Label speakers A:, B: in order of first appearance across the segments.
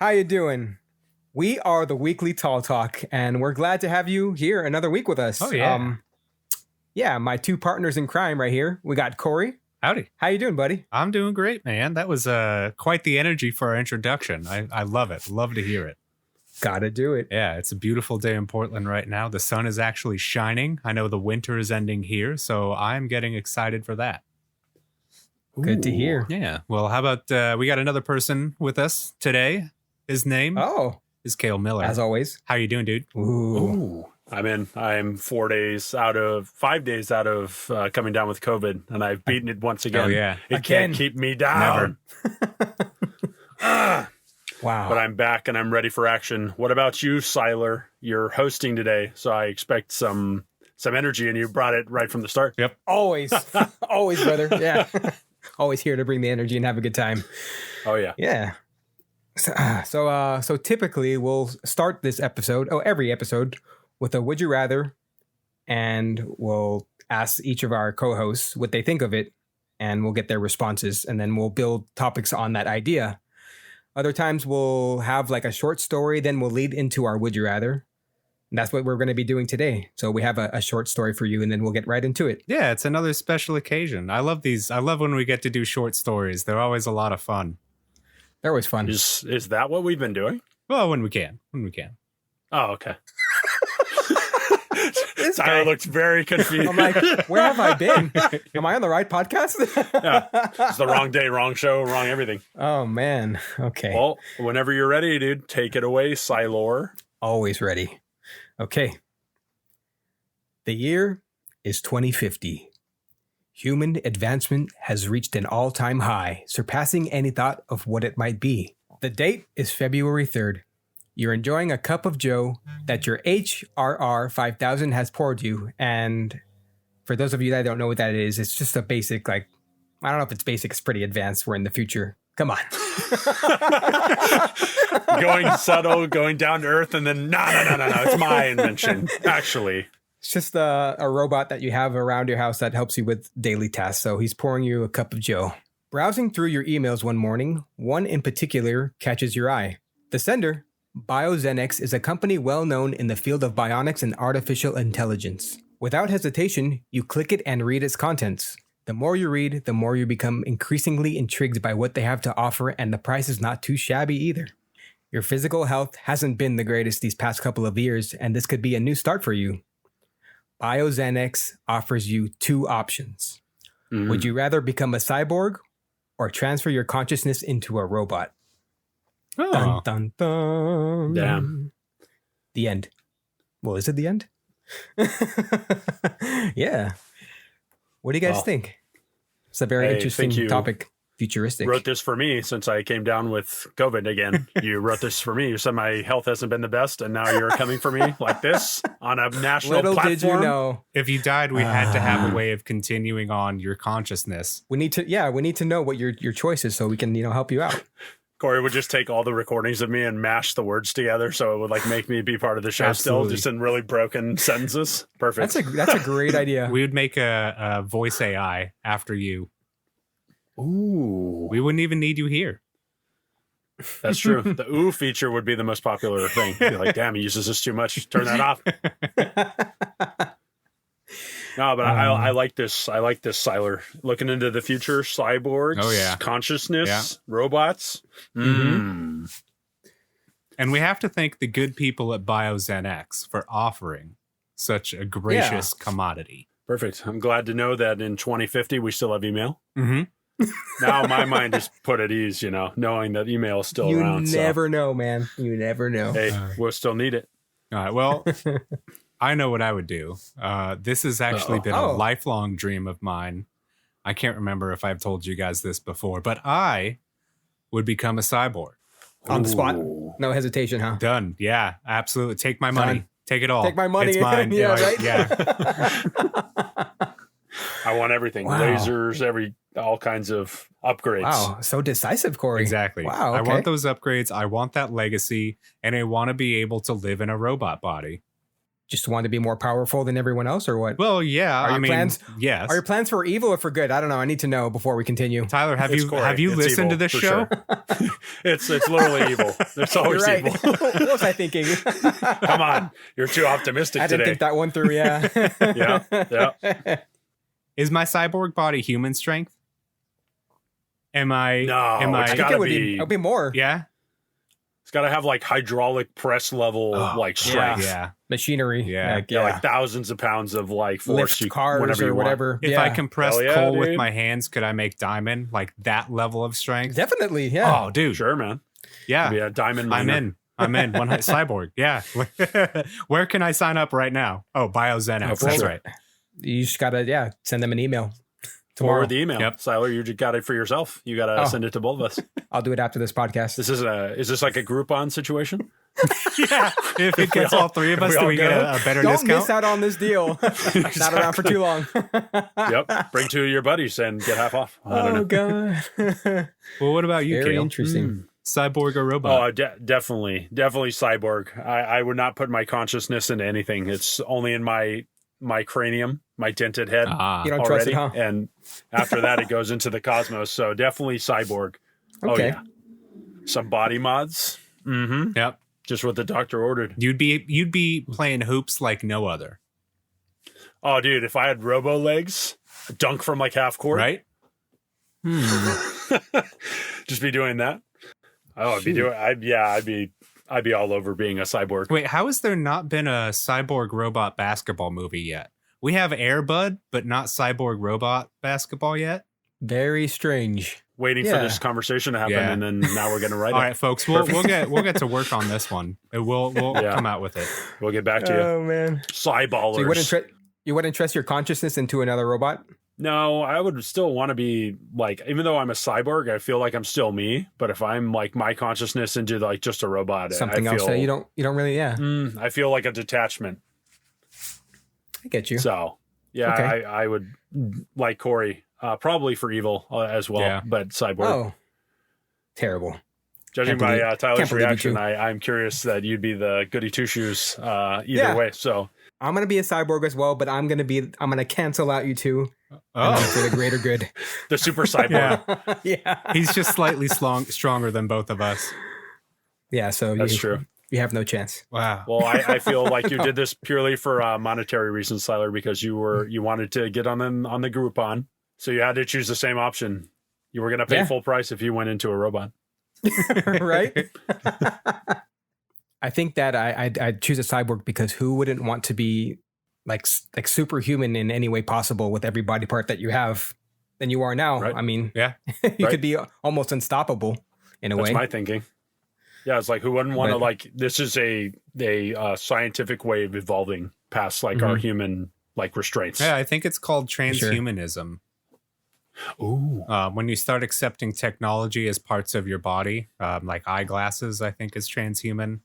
A: How you doing? We are the Weekly Tall Talk, and we're glad to have you here another week with us.
B: Oh, yeah.
A: Yeah, my two partners in crime right here. We got Corey.
B: Howdy.
A: How you doing, buddy?
B: I'm doing great, man. That was quite the energy for our introduction. I love it. Love to hear it.
A: Gotta do it.
B: Yeah, it's a beautiful day in Portland right now. The sun is actually shining. I know the winter is ending here, so I'm getting excited for that.
A: Good to hear.
B: Yeah. Well, how about we got another person with us today. His name is Cale Miller.
A: As always.
B: How you doing, dude?
A: Ooh.
C: I'm 5 days out of coming down with COVID, and I've beaten it once again.
B: Oh, yeah.
C: It can't keep me down.
A: Wow.
C: But I'm back and I'm ready for action. What about you, Siler? You're hosting today, so I expect some energy, and you brought it right from the start.
B: Yep.
A: Always. Always, brother. Yeah. Always here to bring the energy and have a good time.
C: Oh, yeah.
A: Yeah. So typically we'll start this episode, every episode, with a would you rather, and we'll ask each of our co-hosts what they think of it, and we'll get their responses, and then we'll build topics on that idea. Other times we'll have like a short story, then we'll lead into our would you rather. And that's what we're going to be doing today. So we have a short story for you, and then we'll get right into it.
B: Yeah, it's another special occasion. I love these. I love when we get to do short stories. They're always a lot of fun.
A: They're always fun.
C: Is that what we've been doing?
B: Well, when we can.
C: Oh, okay. Tyler looked very confused.
A: I'm like, where have I been? Am I on the right podcast?
C: Yeah. It's the wrong day, wrong show, wrong everything.
A: Oh, man. Okay.
C: Well, whenever you're ready, dude, take it away, Silor.
A: Always ready. Okay. The year is 2050. Human advancement has reached an all-time high, surpassing any thought of what it might be. The date is February 3rd. You're enjoying a cup of joe that your HRR 5000 has poured you. And for those of you that don't know what that is, it's just a basic, I don't know if it's basic, it's pretty advanced. We're in the future. Come on.
C: Going subtle, going down to earth, and then, no. It's my invention, actually.
A: It's just a robot that you have around your house that helps you with daily tasks. So he's pouring you a cup of joe. Browsing through your emails one morning, one in particular catches your eye. The sender, BioZenX, is a company well known in the field of bionics and artificial intelligence. Without hesitation, you click it and read its contents. The more you read, the more you become increasingly intrigued by what they have to offer, and the price is not too shabby either. Your physical health hasn't been the greatest these past couple of years, and this could be a new start for you. BioZenX offers you two options. Would you rather become a cyborg or transfer your consciousness into a robot?
B: Oh.
A: Dun, dun, dun.
C: Damn.
A: The end. Well, is it the end? Yeah. What do you guys think? It's a very interesting topic. Futuristic.
C: Wrote this for me since I came down with COVID again. You wrote this for me. You said my health hasn't been the best, and now you're coming for me like this on a national
A: Little
C: platform.
A: did you know.
B: If you died, we had to have a way of continuing on your consciousness.
A: We need to know what your choice is so we can, help you out.
C: Corey would just take all the recordings of me and mash the words together, so it would make me be part of the show.
A: Absolutely.
C: Still, just in really broken sentences. Perfect.
A: That's a great idea.
B: We would make a voice AI after you.
C: Ooh.
B: We wouldn't even need you here.
C: That's true. The ooh feature would be the most popular thing. You're like, damn, he uses this too much. Turn that off. No, but I like this. I like this, Siler. Looking into the future, cyborgs, consciousness, robots.
B: Mm-hmm. And we have to thank the good people at BioZenX for offering such a gracious commodity.
C: Perfect. I'm glad to know that in 2050, we still have email.
B: Mm-hmm.
C: Now my mind is put at ease, knowing that email is still around.
A: You never know, man. You never know.
C: Hey, we'll still need it.
B: All right. Well, I know what I would do. This has actually been a lifelong dream of mine. I can't remember if I've told you guys this before, but I would become a cyborg.
A: On the spot? No hesitation, huh?
B: Done. Yeah, absolutely. Take my money.
A: Done.
B: Take it all.
A: Take my money.
B: It's mine.
A: Yeah, right?
B: Yeah.
C: I want everything.
A: Wow.
C: Lasers, all kinds of upgrades.
A: Wow, so decisive, Corey.
B: Exactly.
A: Wow, okay.
B: I want those upgrades. I want that legacy, and I want to be able to live in a robot body.
A: just want to be more powerful than everyone else, or what?
B: Well, yeah.
A: Are your plans?
B: Yes.
A: Are your plans for evil or for good? I don't know. I need to know before we continue.
B: Tyler, have you
C: It's
B: listened to
C: evil,
B: this
C: for
B: show?
C: Sure. It's literally evil. There's always
A: You're right.
C: evil.
A: What was I thinking?
C: Come on, you're too optimistic
A: I didn't
C: today.
A: think that one through. Yeah.
C: Yeah.
B: Is my cyborg body human strength? Am I?
C: No,
B: Am
C: it's
B: I?
C: gotta
A: it would
C: be-
A: be. It would be more.
B: Yeah.
C: It's got to have like hydraulic press level like strength.
B: Yeah.
A: Machinery.
B: Yeah.
A: Like,
C: Yeah, like thousands of pounds of like force.
A: lift cars
C: whenever
A: or
C: you want.
A: whatever.
B: If
A: yeah.
B: I compressed
C: Hell yeah,
B: coal with
C: dude.
B: my hands, could I make diamond? Like that level of strength?
A: Definitely. Yeah.
B: Oh, dude.
C: Sure, man.
B: Yeah.
C: Be a diamond
B: I'm
C: miner.
B: in. One cyborg. Yeah. Where can I sign up right now? Oh, BioZenex.
C: for
B: That's
C: sure.
B: right.
A: You just gotta send them an email tomorrow.
C: Forward the email.
B: Yep.
C: Siler, you just got it for yourself. You got to
A: Oh.
C: send it to both of us.
A: I'll do it after this podcast.
C: Is this like a Groupon situation?
B: Yeah. If it gets all three of
C: if
B: us,
C: we
B: do
C: all
B: we get
C: go,
B: a better
A: Don't
B: discount?
A: miss out on this deal. Not around for too long.
C: Yep. Bring two of your buddies and get half off. I don't know.
A: God.
B: Well, what about you,
A: Very
B: Cale?
A: interesting.
B: Cyborg or
C: Oh,
B: robot?
C: definitely cyborg. I would not put my consciousness into anything. It's only in my cranium, my dented head
B: Ah.
A: You don't trust
C: already,
A: it, huh?
C: and after that it goes into the cosmos. So definitely cyborg. Oh
A: Okay.
C: yeah, some body mods. Mm-hmm.
B: Yep.
C: Just what the doctor ordered.
B: You'd be playing hoops like no other,
C: Oh, dude, if I had robo legs, dunk from like half court,
B: right?
C: just be doing that. Oh, I'd be doing. I'd be all over being a cyborg.
B: Wait, how has there not been a cyborg robot basketball movie yet? We have Air Bud, but not cyborg robot basketball yet.
A: Very strange.
C: Waiting for this conversation to happen,
B: Yeah.
C: and then now we're gonna write
B: All
C: it.
B: right, folks, we'll get to work on this one. We'll
C: Yeah.
B: come out with it.
C: We'll get back to you.
A: Oh man.
C: Cyballers.
A: So you wouldn't trust your consciousness into another robot?
C: No, I would still want to be like, even though I'm a cyborg, I feel like I'm still me. But if I'm like my consciousness into like just a robot,
A: Something
C: I feel,
A: else that you don't really. Yeah.
C: I feel like a detachment.
A: I get you.
C: So yeah,
A: Okay.
C: I would like Corey, probably for evil as well,
B: Yeah.
C: but cyborg.
A: Oh, terrible.
C: Judging
A: can't
C: by
A: believe-
C: Tyler's
A: can't believe you
C: reaction,
A: two.
C: I'm curious that you'd be the goody two shoes either
A: Yeah.
C: way. So
A: I'm gonna be a cyborg as well, but I'm gonna cancel out you two for
B: Oh,
A: the greater good.
C: the super cyborg.
B: yeah.
A: Yeah.
B: He's just slightly stronger than both of us.
A: Yeah. So
C: That's true.
A: You have no chance.
B: Wow.
C: Well, I feel like you did this purely for monetary reasons, Tyler, because you wanted to get on the Groupon, so you had to choose the same option. You were going to pay
A: Yeah.
C: full price if you went into a robot.
A: Right? I think that I'd choose a cyborg because who wouldn't want to be like superhuman in any way possible with every body part that you have than you are now?
C: Right.
A: I mean,
B: Yeah.
A: you
C: Right.
A: could be almost unstoppable in a
C: That's
A: way.
C: my thinking. Yeah, it's like who wouldn't want to
A: But-
C: like this is a scientific way of evolving past like our human like restraints.
B: Yeah, I think it's called
A: Sure.
B: transhumanism.
C: Ooh.
B: When you start accepting technology as parts of your body, like eyeglasses, I think is transhuman.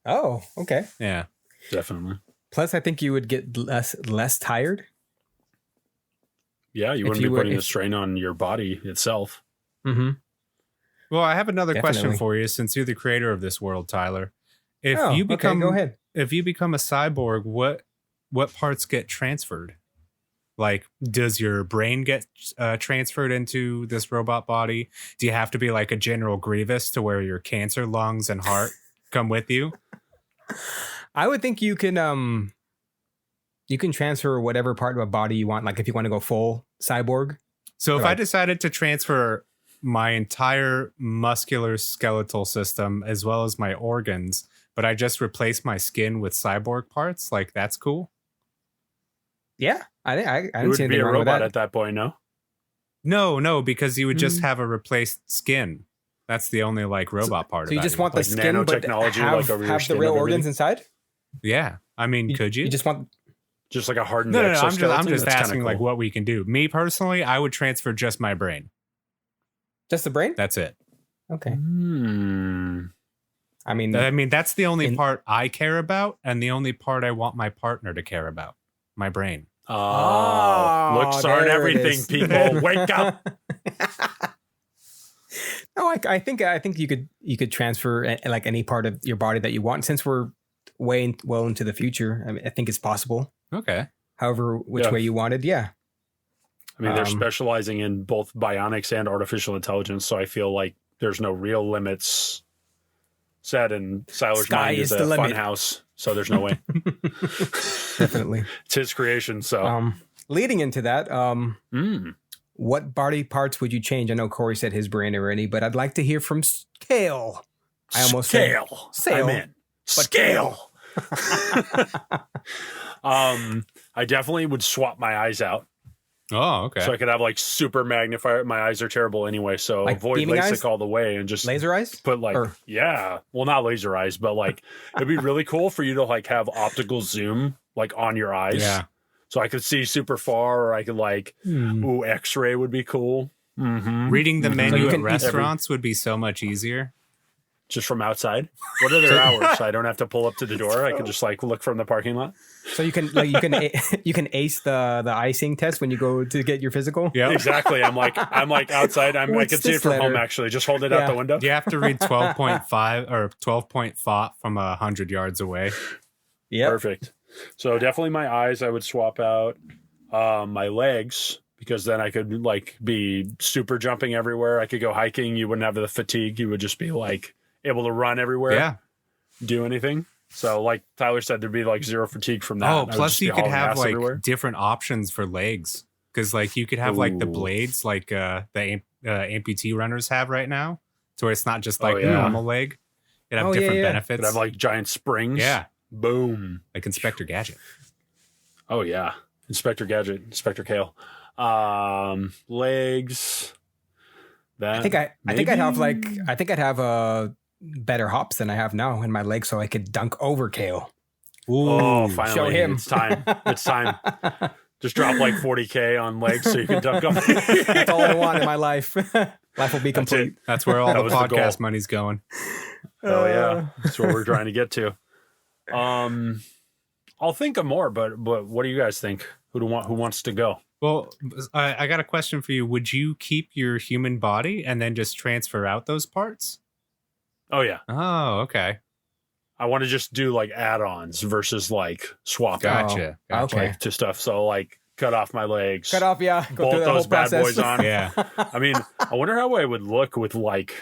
A: Oh, okay.
B: Yeah.
C: Definitely.
A: Plus, I think you would get less tired.
C: Yeah, you
A: If
C: wouldn't
A: you
C: be
A: were-
C: putting
A: if-
C: the strain on your body itself.
A: Mm-hmm.
B: Well, I have another question
A: Definitely.
B: for you, since you're the creator of this world, Tyler. If
A: Oh,
B: you become,
A: okay, go ahead.
B: if you become a cyborg, what parts get transferred? Like, does your brain get transferred into this robot body? Do you have to be like a General Grievous to where your cancer lungs and heart come with you?
A: I would think you can transfer whatever part of a body you want. Like if you want to go full cyborg.
B: So if I
A: Right.
B: decided to transfer my entire muscular skeletal system as well as my organs, but I just replace my skin with cyborg parts, like that's cool?
A: Yeah, I
C: You
A: didn't see
C: would be
A: anything
C: a
A: wrong with
C: robot
A: that.
C: at that point, no?
B: No, because you would just have a replaced skin. That's the only like robot part.
A: So you
B: about
A: just want the
C: Like
A: skin, but
C: nanotechnology,
A: have,
C: like, over your
A: have the
C: skin
A: real
C: and
A: organs
C: everything?
A: inside.
B: Yeah, I mean, could you?
A: You just want
C: Just like a hardened
B: No. I'm
C: exoskeleton?
B: just
C: That's kinda
B: asking
C: cool.
B: like what we can do. Me personally, I would transfer just my brain.
A: just the brain.
B: That's it.
A: Okay.
C: Hmm.
A: I mean,
B: I mean, that's the only
A: In-
B: part I care about, and the only part I want my partner to care about. My brain.
C: Oh, looks aren't
A: there it
C: everything,
A: is.
C: people. Wake up.
A: No, I think you could transfer like any part of your body that you want. Since we're well into the future. I mean, I think it's possible.
B: Okay.
A: However, which way you wanted, yeah.
C: I mean, they're specializing in both bionics and artificial intelligence, so I feel like there's no real limits set, and Siler's mind is a fun house, so there's no way.
A: Definitely.
C: It's his creation, so.
A: Leading into that, what body parts would you change? I know Corey said his brain already, but I'd like to hear from Cale. I almost
C: Scale.
A: Said
C: I'm in. Scale. I definitely would swap my eyes out.
B: Oh, okay.
C: So I could have like super magnifier. My eyes are terrible anyway, so
A: like
C: avoid LASIK eyes? All the way and just
A: laser eyes.
C: Put like well, not laser eyes, but like it'd be really cool for you to like have optical zoom like on your eyes.
B: Yeah.
C: So I could see super far, or I could like X-ray would be cool. Mm-hmm.
B: Reading the menu at restaurants would be so much easier.
C: Just from outside. What are their hours? So I don't have to pull up to the door. I can just like look from the parking lot.
A: So you can ace the icing test when you go to get your physical.
C: Yeah, exactly. I'm like outside. I can see it from home actually. Just hold it out the window.
B: You have to read 12.5 or 12-point font from 100 yards away.
C: Yeah, perfect. So definitely my eyes. I would swap out my legs, because then I could like be super jumping everywhere. I could go hiking. You wouldn't have the fatigue. You would just be like able to run everywhere, do anything. So like Tyler said, there'd be like zero fatigue from that.
B: Oh, plus you could have like different options for legs, because like you could have like the blades like the amputee runners have right now, to where it's not just like a normal leg. It'd have different benefits.
C: It'd have like giant springs.
B: Yeah.
C: Boom.
B: Like Inspector Gadget.
C: Oh yeah. Inspector Gadget, Inspector Cale. Legs. That
A: I think I'd have better hops than I have now in my legs, so I could dunk over Cale.
C: Ooh, oh, finally.
A: Show him.
C: It's time. It's time. Just drop like 40K on legs so you can dunk them.
A: That's all I want in my life. Life will be complete.
B: That's where all the podcast money's going.
C: Oh yeah. That's what we're trying to get to. I'll think of more, but what do you guys think? Who wants to go?
B: Well, I got a question for you. Would you keep your human body and then just transfer out those parts?
C: Oh yeah.
B: Oh, okay.
C: I want to just do like add-ons versus like swap.
B: Gotcha.
A: Okay.
C: To stuff. So like cut off my legs.
A: Cut off, yeah.
C: Go bolt those bad boys on.
B: Yeah.
C: I mean, I wonder how I would look with like,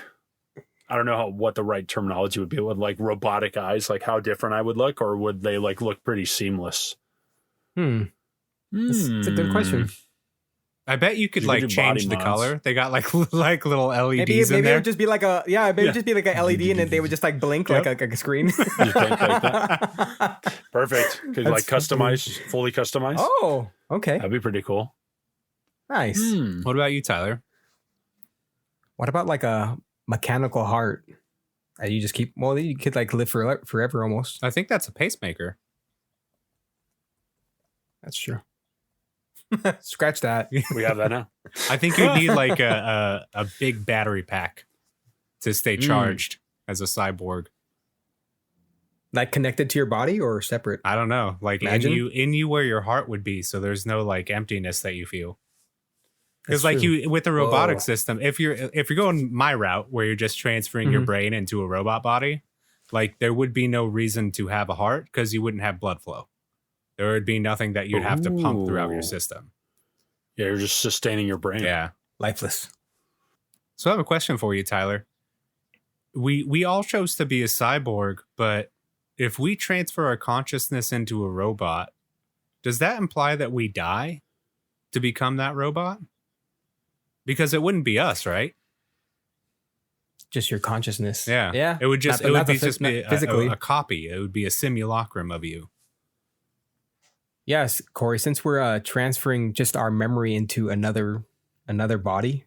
C: I don't know what the right terminology would be with like robotic eyes, like how different I would look, or would they like look pretty seamless?
A: That's a good question.
B: I bet you could like change the color. They got like little LEDs
A: maybe
B: in there.
A: It would just be like a just be like a LED, and then they would just like blink like a screen.
C: Just blink like that. Perfect. Could like customize, fully customize.
A: Oh, okay.
C: That'd be pretty cool.
A: Nice.
B: What about you, Tyler?
A: What about like a mechanical heart? You just keep. Well, you could like live forever almost.
B: I think that's a pacemaker.
A: That's true. Scratch that.
C: We have that now.
B: I think you need like a big battery pack to stay charged as a cyborg.
A: Like connected to your body or separate?
B: I don't know. Like in you where your heart would be, so there's no like emptiness that you feel. Because like you with the robotic system, if you're going my route where you're just transferring your brain into a robot body, like there would be no reason to have a heart because you wouldn't have blood flow. There would be nothing that you'd have to pump throughout your system.
C: Yeah, you're just sustaining your brain.
B: Yeah.
A: Lifeless.
B: So I have a question for you, Tyler. We all chose to be a cyborg, but if we transfer our consciousness into a robot, does that imply that we die to become that robot? Because it wouldn't be us, right?
A: Just your consciousness.
B: Yeah.
A: Yeah.
B: It would be a copy. It would be a simulacrum of you.
A: Yes, Corey, since we're transferring just our memory into another body,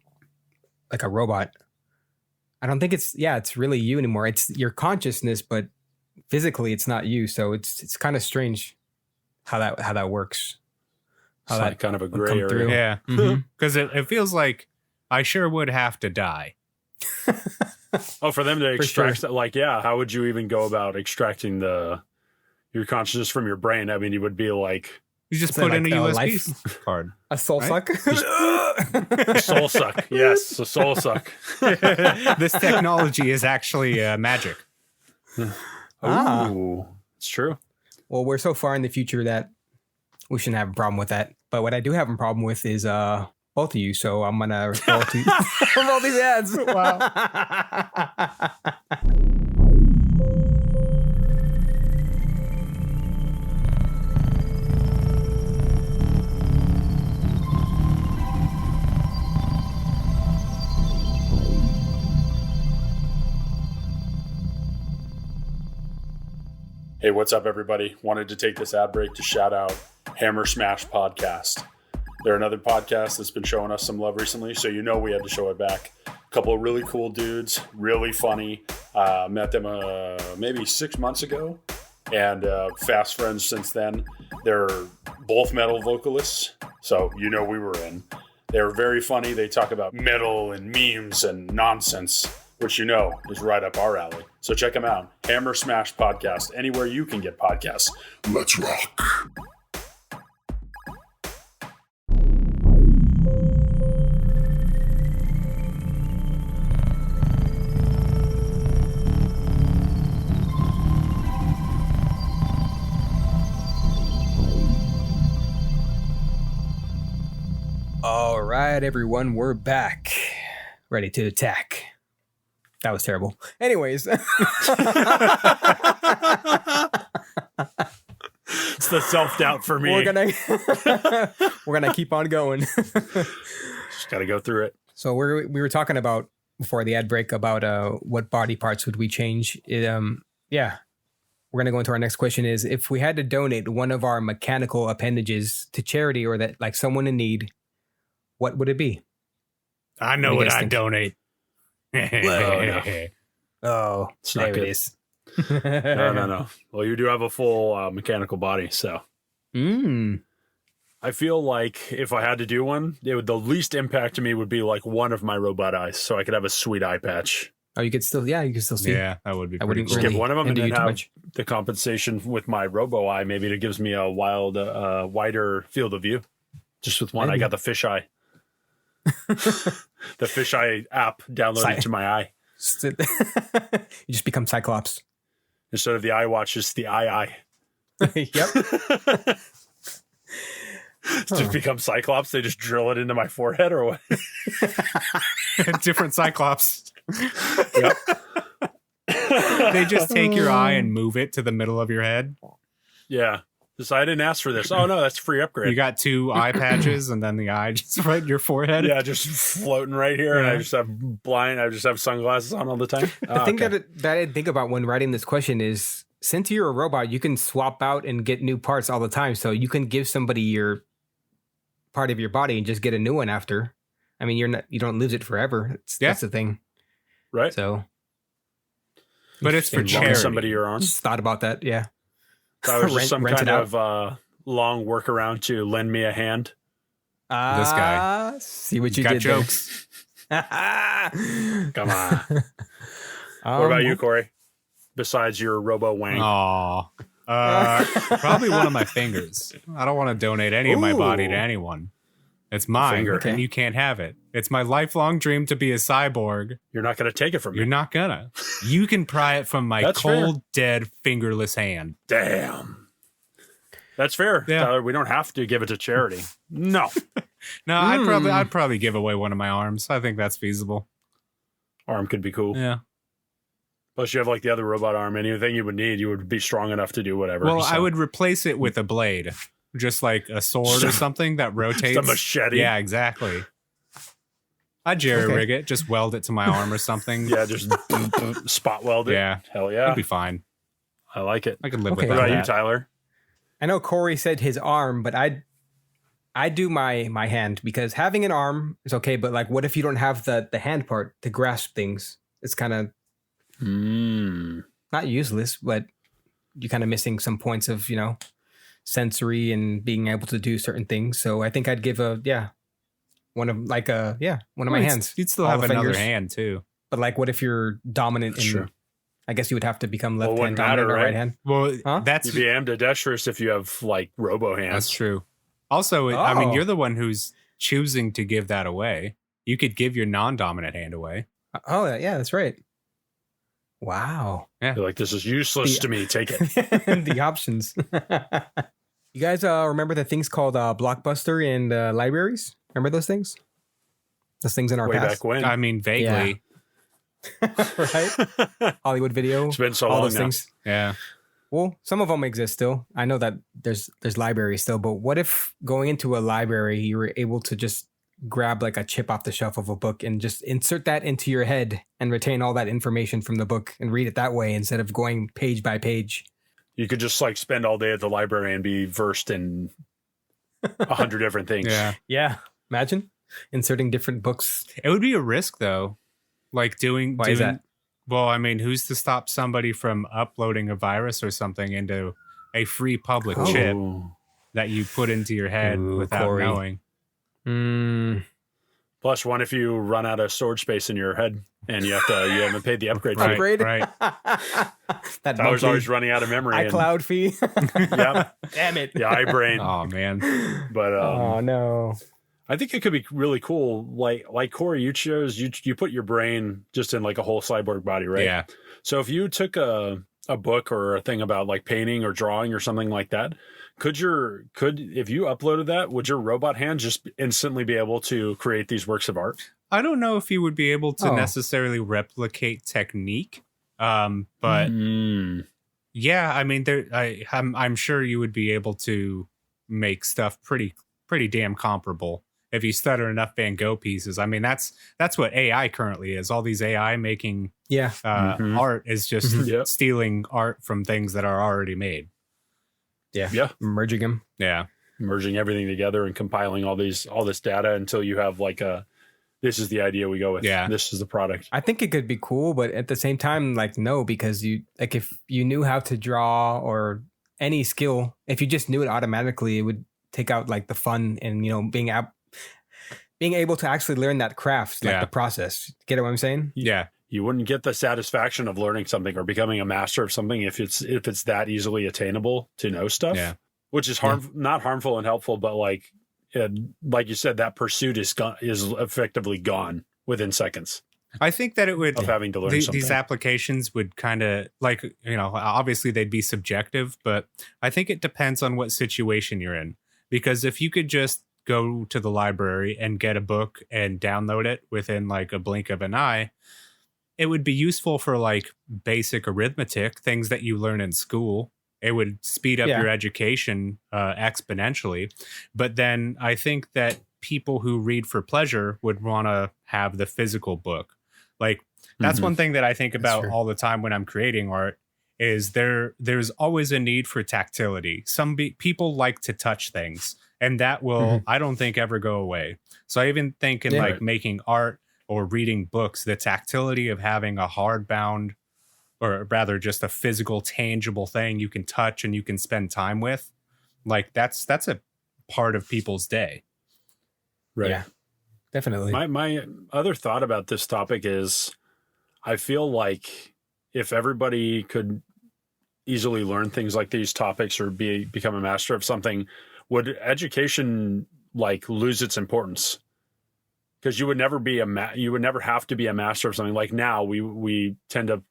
A: like a robot, I don't think it's really you anymore. It's your consciousness, but physically it's not you. So it's kind of strange how that works.
C: How that kind of a gray area.
B: Yeah. Because it feels like I sure would have to die.
C: Oh, for them to extract that, like, yeah, how would you even go about extracting your consciousness from your brain? I mean, you would be like...
B: You just put in a USB card.
A: A soul suck?
C: A soul suck. Yes, a soul suck.
B: This technology is actually magic.
C: Ooh. It's true.
A: Well, we're so far in the future that we shouldn't have a problem with that. But what I do have a problem with is both of you. So I'm gonna roll roll these ads.
C: Wow. Hey, what's up, everybody? Wanted to take this ad break to shout out Hammer Smash Podcast. They're another podcast that's been showing us some love recently, so we had to show it back. A couple of really cool dudes, really funny. Met them maybe 6 months ago, and fast friends since then. They're both metal vocalists, so we were in. They're very funny. They talk about metal and memes and nonsense, which is right up our alley. So check them out. Hammer Smash Podcast, anywhere you can get podcasts. Let's rock.
A: All right, everyone, we're back. Ready to attack. That was terrible. Anyways.
C: It's the self-doubt for me.
A: We're gonna keep on going.
C: Just got to go through it.
A: So we were talking about before the ad break about what body parts would we change. We're gonna go into our next question is if we had to donate one of our mechanical appendages to charity or that like someone in need, what would it be?
B: I know what I'd donate.
A: Oh,
C: it's not
A: there
C: good.
A: it is.
C: No. Well, you do have a full mechanical body, so. I feel like if I had to do one, the least impact to me would be like one of my robot eyes, so I could have a sweet eye patch.
A: Oh, you could still see.
B: Yeah, that would be.
A: I wouldn't
C: Just
A: really
C: give one of them and then have
A: much.
C: the compensation with my robo eye. Maybe it gives me a wider field of view. Just with one, I got the fish eye. The fisheye app downloaded to my eye.
A: You just become Cyclops.
C: Instead of the iWatch, it's the eye.
A: Yep.
C: Just become Cyclops. They just drill it into my forehead or what?
B: Different Cyclops.
C: Yep.
B: They just take your eye and move it to the middle of your head.
C: Yeah. I didn't ask for this. Oh, no, that's a free upgrade.
B: You got 2 eye patches and then the eye just right in your forehead.
C: Yeah, just floating right here. And I just have sunglasses on all the time.
A: The thing that I think about when writing this question is since you're a robot, you can swap out and get new parts all the time. So you can give somebody your part of your body and just get a new one after. I mean, you don't lose it forever. That's the thing.
C: Right.
A: So.
B: But it's for charity.
C: Somebody you're on.
A: Just thought about that. Yeah.
C: That was just some kind of long workaround to lend me a hand.
B: This guy.
A: See what you
B: got
A: did
B: jokes.
C: Come on. What about you, Corey? Besides your robo wang.
B: Aw. Probably one of my fingers. I don't want to donate any of my body to anyone. It's mine, and you can't have it. It's my lifelong dream to be a cyborg.
C: You're not going to take it from me.
B: You're not gonna. You can pry it from my cold, dead, fingerless hand.
C: Damn. That's fair.
B: Yeah.
C: Tyler, we don't have to give it to charity. No.
B: No, I'd probably give away one of my arms. I think that's feasible.
C: Arm could be cool.
B: Yeah.
C: Plus, you have like the other robot arm. Anything you would need, you would be strong enough to do whatever.
B: Well, I would replace it with a blade. Just like a sword or something that rotates.
C: A machete.
B: Yeah, exactly. I'd jerry-rig it, just weld it to my arm or something.
C: Yeah, just spot weld it.
B: Yeah.
C: Hell yeah.
B: It'd be fine.
C: I like it.
B: I could live
A: Okay.
B: with
C: What
B: that.
C: about you, Tyler?
A: I know Corey said his arm, but I do my hand because having an arm is okay, but like what if you don't have the hand part to grasp things? It's kind of not useless, but you're kind of missing some points of, sensory and being able to do certain things. So I think I'd give one of my hands.
B: You'd still
A: all
B: have
A: the
B: another
A: fingers.
B: hand too.
A: But like what if you're dominant in I guess you would have to become left hand
C: wouldn't
A: dominant
C: matter,
A: or right
C: right?
A: hand.
B: Well, that's
C: You'd be ambidextrous if you have like robo hands.
B: That's true. Also, I mean, you're the one who's choosing to give that away. You could give your non-dominant hand away.
A: Oh, yeah, that's right. Wow.
B: Yeah.
C: They're like, this is useless to me. Take it.
A: The options. You guys remember the things called Blockbuster in libraries? Remember those things? Those things in our
C: Way
A: past?
C: back when.
B: I mean, vaguely.
A: Right? Hollywood Video.
C: It's been so
A: all
C: long
A: those
C: now.
A: things.
B: Yeah.
A: Well, some of them exist still. I know that there's libraries still, but what if going into a library, you were able to just grab like a chip off the shelf of a book and just insert that into your head and retain all that information from the book and read it that way instead of going page by page?
C: You could just like spend all day at the library and be versed in 100 different things.
B: Yeah.
A: Yeah. Imagine inserting different books.
B: It would be a risk though. Like doing
A: Why is that?
B: Well, I mean, who's to stop somebody from uploading a virus or something into a free public chip
C: Ooh.
B: that you put into your head
A: Ooh,
B: without
A: Corey.
B: knowing?
C: Plus, one if you run out of storage space in your head and you haven't paid the upgrade
B: Right,
C: fee.
A: Upgrade?
B: right.
A: That
C: Tyler's
A: monthly
C: always running out of memory. and-
A: iCloud fee.
C: Yep.
A: Damn it.
C: Yeah, iBrain.
B: Oh man.
C: But
A: Oh no.
C: I think it could be really cool. Like Corey, you put your brain just in like a whole cyborg body, right?
B: Yeah.
C: So if you took a book or a thing about like painting or drawing or something like that, if you uploaded that, would your robot hand just instantly be able to create these works of art?
B: I don't know if you would be able to
A: Oh.
B: necessarily replicate technique. But yeah, I mean, I'm sure you would be able to make stuff pretty damn comparable if you stutter enough Van Gogh pieces. I mean, that's what AI currently is. All these AI making
A: Yeah.
B: art is just
C: Yep.
B: stealing art from things that are already made.
C: Yeah.
A: Merging them.
B: Yeah.
C: Merging everything together and compiling all this data until you have like this is the idea we go with.
B: Yeah.
C: This is the product.
A: I think it could be cool, but at the same time, like, no, because if you knew how to draw or any skill, if you just knew it automatically, it would take out like the fun and, being able to actually learn that craft, like
B: Yeah.
A: the process. Get what I'm saying?
B: Yeah.
C: You wouldn't get the satisfaction of learning something or becoming a master of something if it's that easily attainable to know stuff.
B: Yeah.
C: Which is not harmful and helpful, but like you said, that pursuit is effectively gone within seconds
B: I think that it would
C: of having to learn something.
B: these applications would kind of like, obviously they'd be subjective, but I think it depends on what situation you're in. Because if you could just go to the library and get a book and download it within like a blink of an eye, it would be useful for like basic arithmetic, things that you learn in school. It would speed up your education exponentially. But then I think that people who read for pleasure would want to have the physical book. Like that's one thing that I think about
A: true.
B: all the time when I'm creating art is there's always a need for tactility. Some people like to touch things, and that will, I don't think, ever go away. So I even think in like making art or reading books, the tactility of having a hardbound, or rather just a physical, tangible thing you can touch and you can spend time with, like that's a part of people's day.
C: Right.
A: Yeah, definitely.
C: My other thought about this topic is I feel like if everybody could easily learn things like these topics or become a master of something, would education like lose its importance? Because you would never have to be a master of something. Like now we tend to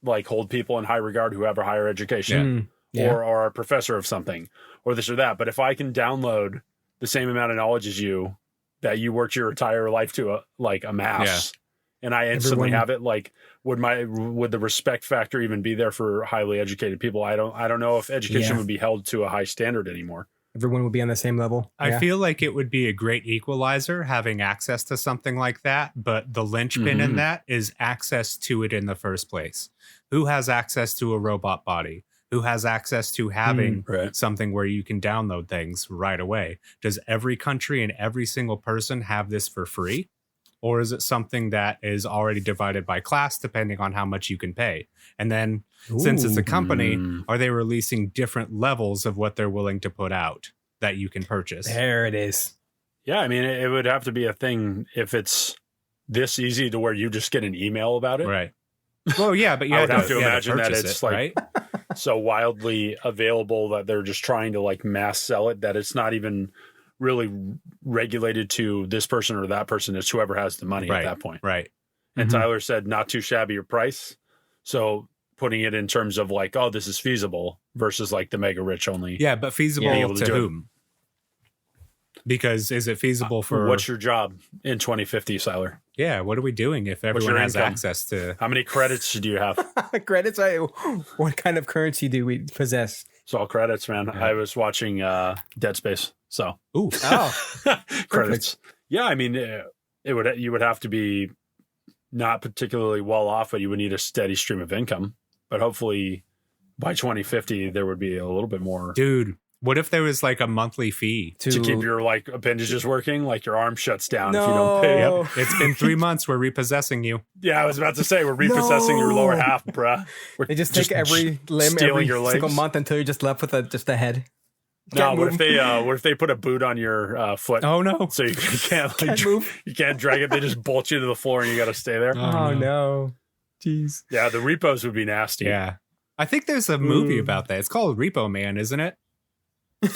C: like hold people in high regard who have a higher education or are a professor of something or this or that. But if I can download the same amount of knowledge as you that you worked your entire life to amass, and I instantly have it, like would the respect factor even be there for highly educated people? I don't know if education would be held to a high standard anymore.
A: Everyone would be on the same level.
B: I feel like it would be a great equalizer having access to something like that. But the linchpin in that is access to it in the first place. Who has access to a robot body? Who has access to having something where you can download things right away? Does every country and every single person have this for free? Or is it something that is already divided by class depending on how much you can pay? And then since it's a company, are they releasing different levels of what they're willing to put out that you can purchase?
A: There it is.
C: Yeah, I mean, it would have to be a thing if it's this easy to where you just get an email about it.
B: Right. Well, yeah, but you
C: I would have to
B: you
C: imagine that
B: purchase
C: it's
B: it,
C: like
B: right?
C: so wildly available that they're just trying to like mass sell it, that it's not even really regulated to this person or that person. It's whoever has the money at that point.
B: Right.
C: And Tyler said, not too shabby a price, So putting it in terms of like, oh, this is feasible versus like the mega rich only.
B: Yeah, but feasible to whom? Because is it feasible for...
C: What's your job in 2050, Siler?
B: Yeah, what are we doing if everyone has access to...
C: How many credits do you have?
A: Credits? What kind of currency do we possess?
C: It's all credits, man. Yeah. I was watching Dead Space, so...
A: Ooh. Oh.
C: Credits. Yeah, I mean, you would have to be not particularly well off, but you would need a steady stream of income. But hopefully by 2050, there would be a little bit more...
B: Dude, what if there was like a monthly fee
C: to keep your like appendages working? Like your arm shuts down if you don't pay.
B: Yep. It's been 3 months. We're repossessing you.
C: Yeah, I was about to say we're repossessing your lower half, bruh.
A: They just take every limb every single month until you're just left with just a head.
C: No, what if they put a boot on your foot?
B: Oh no!
C: So you can't move. You can't drag it. They just bolt you to the floor and you got to stay there.
A: Oh no! Jeez.
C: Yeah, the repos would be nasty.
B: Yeah, I think there's a movie about that. It's called Repo Man, isn't it?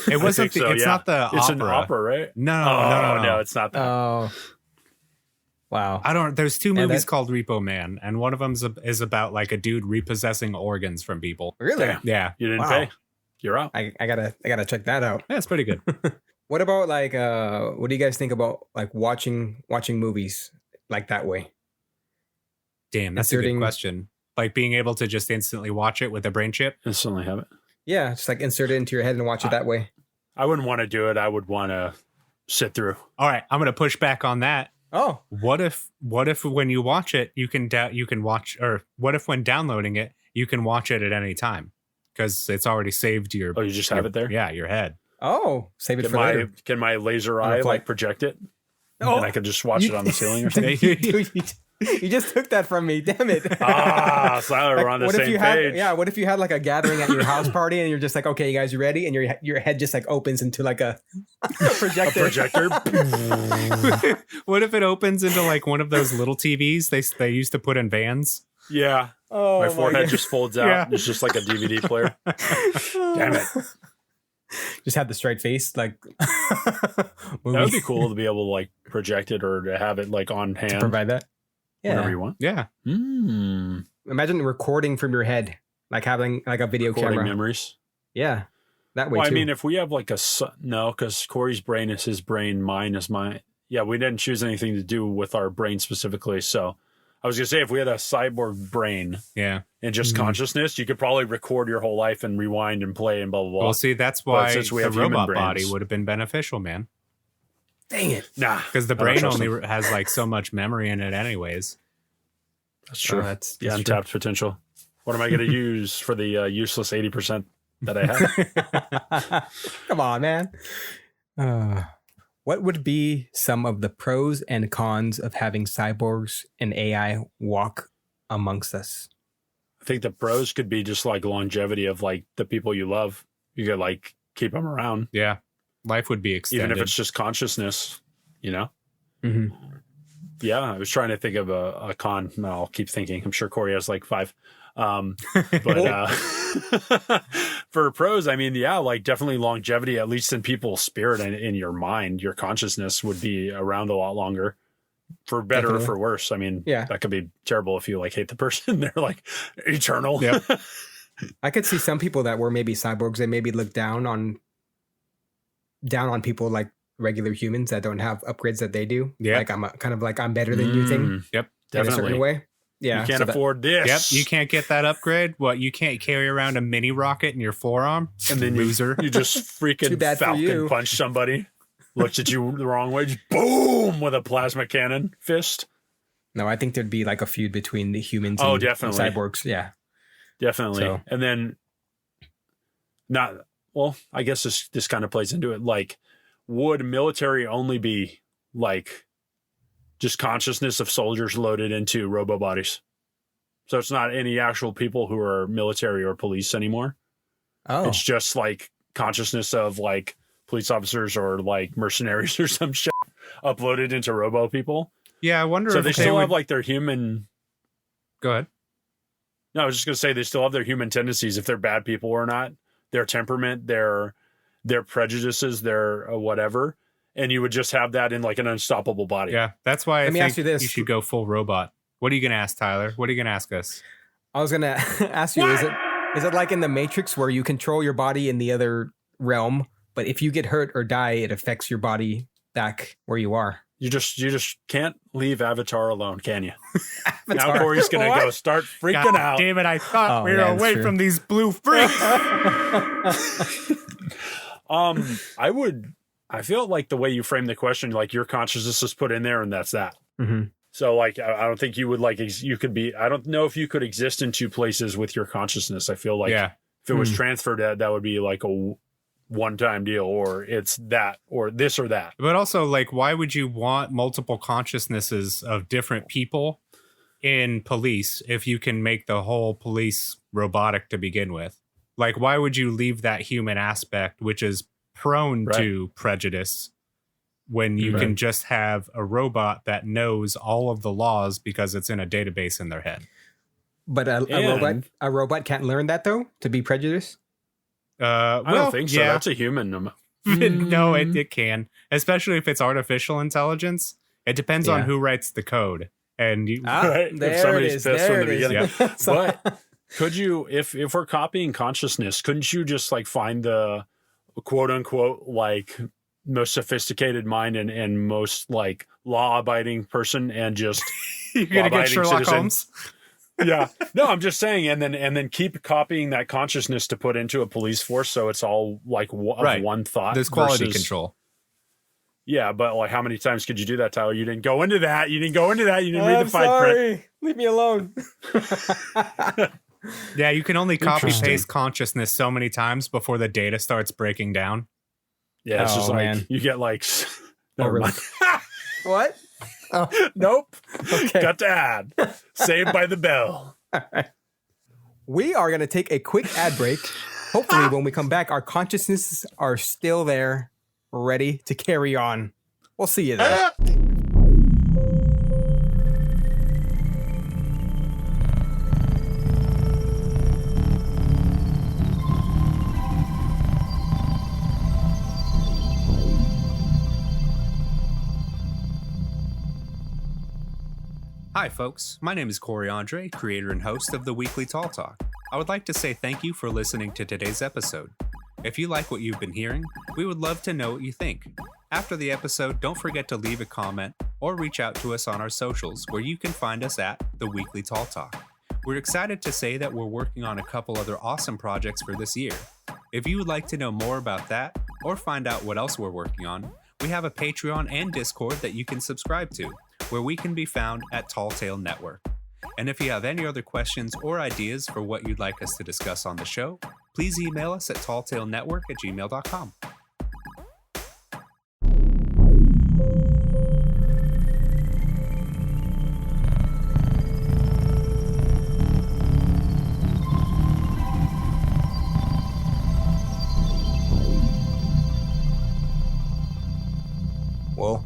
B: It wasn't. It's not the opera.
C: It's an opera, right?
B: No,
C: it's not that.
A: Oh, wow.
B: I don't. There's two movies called Repo Man, and one of them is about like a dude repossessing organs from people.
A: Really?
C: Damn.
B: Yeah.
C: You didn't pay. You're out.
A: I gotta check that out.
B: Yeah, it's pretty good.
A: What about like what do you guys think about like watching movies like that way?
B: Damn, that's a good question. Like being able to just instantly watch it with a brain chip.
C: Instantly have it.
A: Yeah, just like insert it into your head and watch it that way.
C: I wouldn't want to do it. I would want to sit through.
B: All right, I'm going to push back on that.
A: Oh,
B: what if when you watch it, you can watch, or what if when downloading it, you can watch it at any time because it's already saved your.
C: Oh, you just have it there?
B: Yeah, your head.
A: Oh, save it for later.
C: Can my laser eye like project it? Oh, and I could just watch it on the ceiling or something.
A: You just took that from me. Damn it.
C: Siler, we're on the same page.
A: What if you had like a gathering at your house party and you're just like, okay, you guys, you ready? And your head just like opens into like a projector.
B: What if it opens into like one of those little TVs they used to put in vans?
C: Yeah. Oh, my forehead just folds out. Yeah. It's just like a DVD player. Damn it.
A: Just have the straight face, like
C: that would be cool to be able to like project it or to have it like on hand.
A: To provide that. Yeah.
C: Whenever you want.
B: Yeah.
A: Imagine recording from your head, like having like a video camera.
C: Memories.
A: Yeah. That way
C: well,
A: too.
C: I mean, if we have like no, because Corey's brain is his brain, mine is mine. Yeah, we didn't choose anything to do with our brain specifically. So I was going to say, if we had a cyborg brain and just consciousness, you could probably record your whole life and rewind and play and blah, blah, blah.
B: Well, see, that's why the robot body would have been beneficial, man.
A: Dang it.
C: Nah.
B: Because the brain only has like so much memory in it anyways.
C: That's true. That's untapped potential. What am I going to use for the useless 80% that I have?
A: Come on, man. What would be some of the pros and cons of having cyborgs and AI walk amongst us?
C: I think the pros could be just like longevity of like the people you love. You could like keep them around.
B: Yeah. Life would be extended.
C: Even if it's just consciousness, you know?
A: Mm-hmm.
C: Yeah. I was trying to think of a con. No, I'll keep thinking. I'm sure Corey has like 5. But for pros, I mean, yeah, like definitely longevity, at least in people's spirit and in your mind, your consciousness would be around a lot longer, for better or for worse. I mean, that could be terrible if you like hate the person. They're like eternal.
B: Yep.
A: I could see some people that were maybe cyborgs. They maybe look down on people like regular humans that don't have upgrades that they do. Yeah. Like I'm better than you thing.
B: Yep.
C: Definitely.
A: In a certain way. Yeah,
C: you can't afford this.
B: Yep, you can't get that upgrade. What, you can't carry around a mini rocket in your forearm?
C: And then
B: loser.
C: You just freaking falcon punch somebody, looks at you the wrong way, just boom with a plasma cannon fist.
A: No, I think there'd be like a feud between the humans and
C: definitely.
A: cyborgs. Yeah.
C: Definitely. So. And then I guess this kind of plays into it. Like, would military only be like just consciousness of soldiers loaded into robo bodies? So it's not any actual people who are military or police anymore. Oh, it's just like consciousness of like police officers or like mercenaries or some shit uploaded into robo people.
B: Yeah, I wonder
C: so
B: if
C: they still have like their human.
B: Go ahead.
C: No, I was just going to say they still have their human tendencies, if they're bad people or not, their temperament, their prejudices, their whatever. And you would just have that in like an unstoppable body.
B: Yeah, that's why I think you should go full robot. What are you going to ask, Tyler? What are you going to ask us?
A: I was gonna ask you, is it like in the Matrix where you control your body in the other realm, but if you get hurt or die, it affects your body back where you are?
C: You just can't leave Avatar alone, can you?
A: Avatar.
C: Now Corey's gonna go start freaking out.
B: Damn it! I thought we were away from these blue freaks. I feel like the way you frame the question, like your consciousness is put in there, and that's that.
A: Mm-hmm.
C: So, like, I don't think you would you could be. I don't know if you could exist in two places with your consciousness. I feel like if it was transferred, that would be like a one-time deal, or it's that, or this or that.
B: But also, like, why would you want multiple consciousnesses of different people in police if you can make the whole police robotic to begin with? Like, why would you leave that human aspect, which is prone to prejudice, when you can just have a robot that knows all of the laws because it's in a database in their head?
A: But a robot can't learn that, though, to be prejudiced?
C: I don't think so. That's a human.
B: No, it can, especially if it's artificial intelligence. It depends on who writes the code. And
C: if somebody's pissed from the beginning. Yeah. But could you, if we're copying consciousness, couldn't you just like find the quote unquote like most sophisticated mind and most like law abiding person and just
B: you're gonna get Sherlock Holmes?
C: Yeah. No, I'm just saying, and then keep copying that consciousness to put into a police force, so it's all like one thought.
B: There's quality control.
C: Yeah, but like, how many times could you do that, Tyler? You didn't go into that. You didn't read the fine print.
A: Leave me alone.
B: Yeah, you can only copy paste consciousness so many times before the data starts breaking down.
C: Yeah, it's just like you get like. Never mind.
A: What?
C: Oh. Nope. Okay. Got to add. Saved by the bell.
A: All right. We are going to take a quick ad break. Hopefully, when we come back, our consciousnesses are still there, ready to carry on. We'll see you there.
B: Hi folks, my name is Corey Andre, creator and host of the Weekly Tall Talk. I would like to say thank you for listening to today's episode. If you like what you've been hearing, we would love to know what you think. After the episode, don't forget to leave a comment or reach out to us on our socials, where you can find us at the Weekly Tall Talk. We're excited to say that we're working on a couple other awesome projects for this year. If you would like to know more about that or find out what else we're working on, we have a Patreon and Discord that you can subscribe to, where we can be found at Tall Tale Network. And if you have any other questions or ideas for what you'd like us to discuss on the show, please email us at talltalenetwork@gmail.com.
A: Well,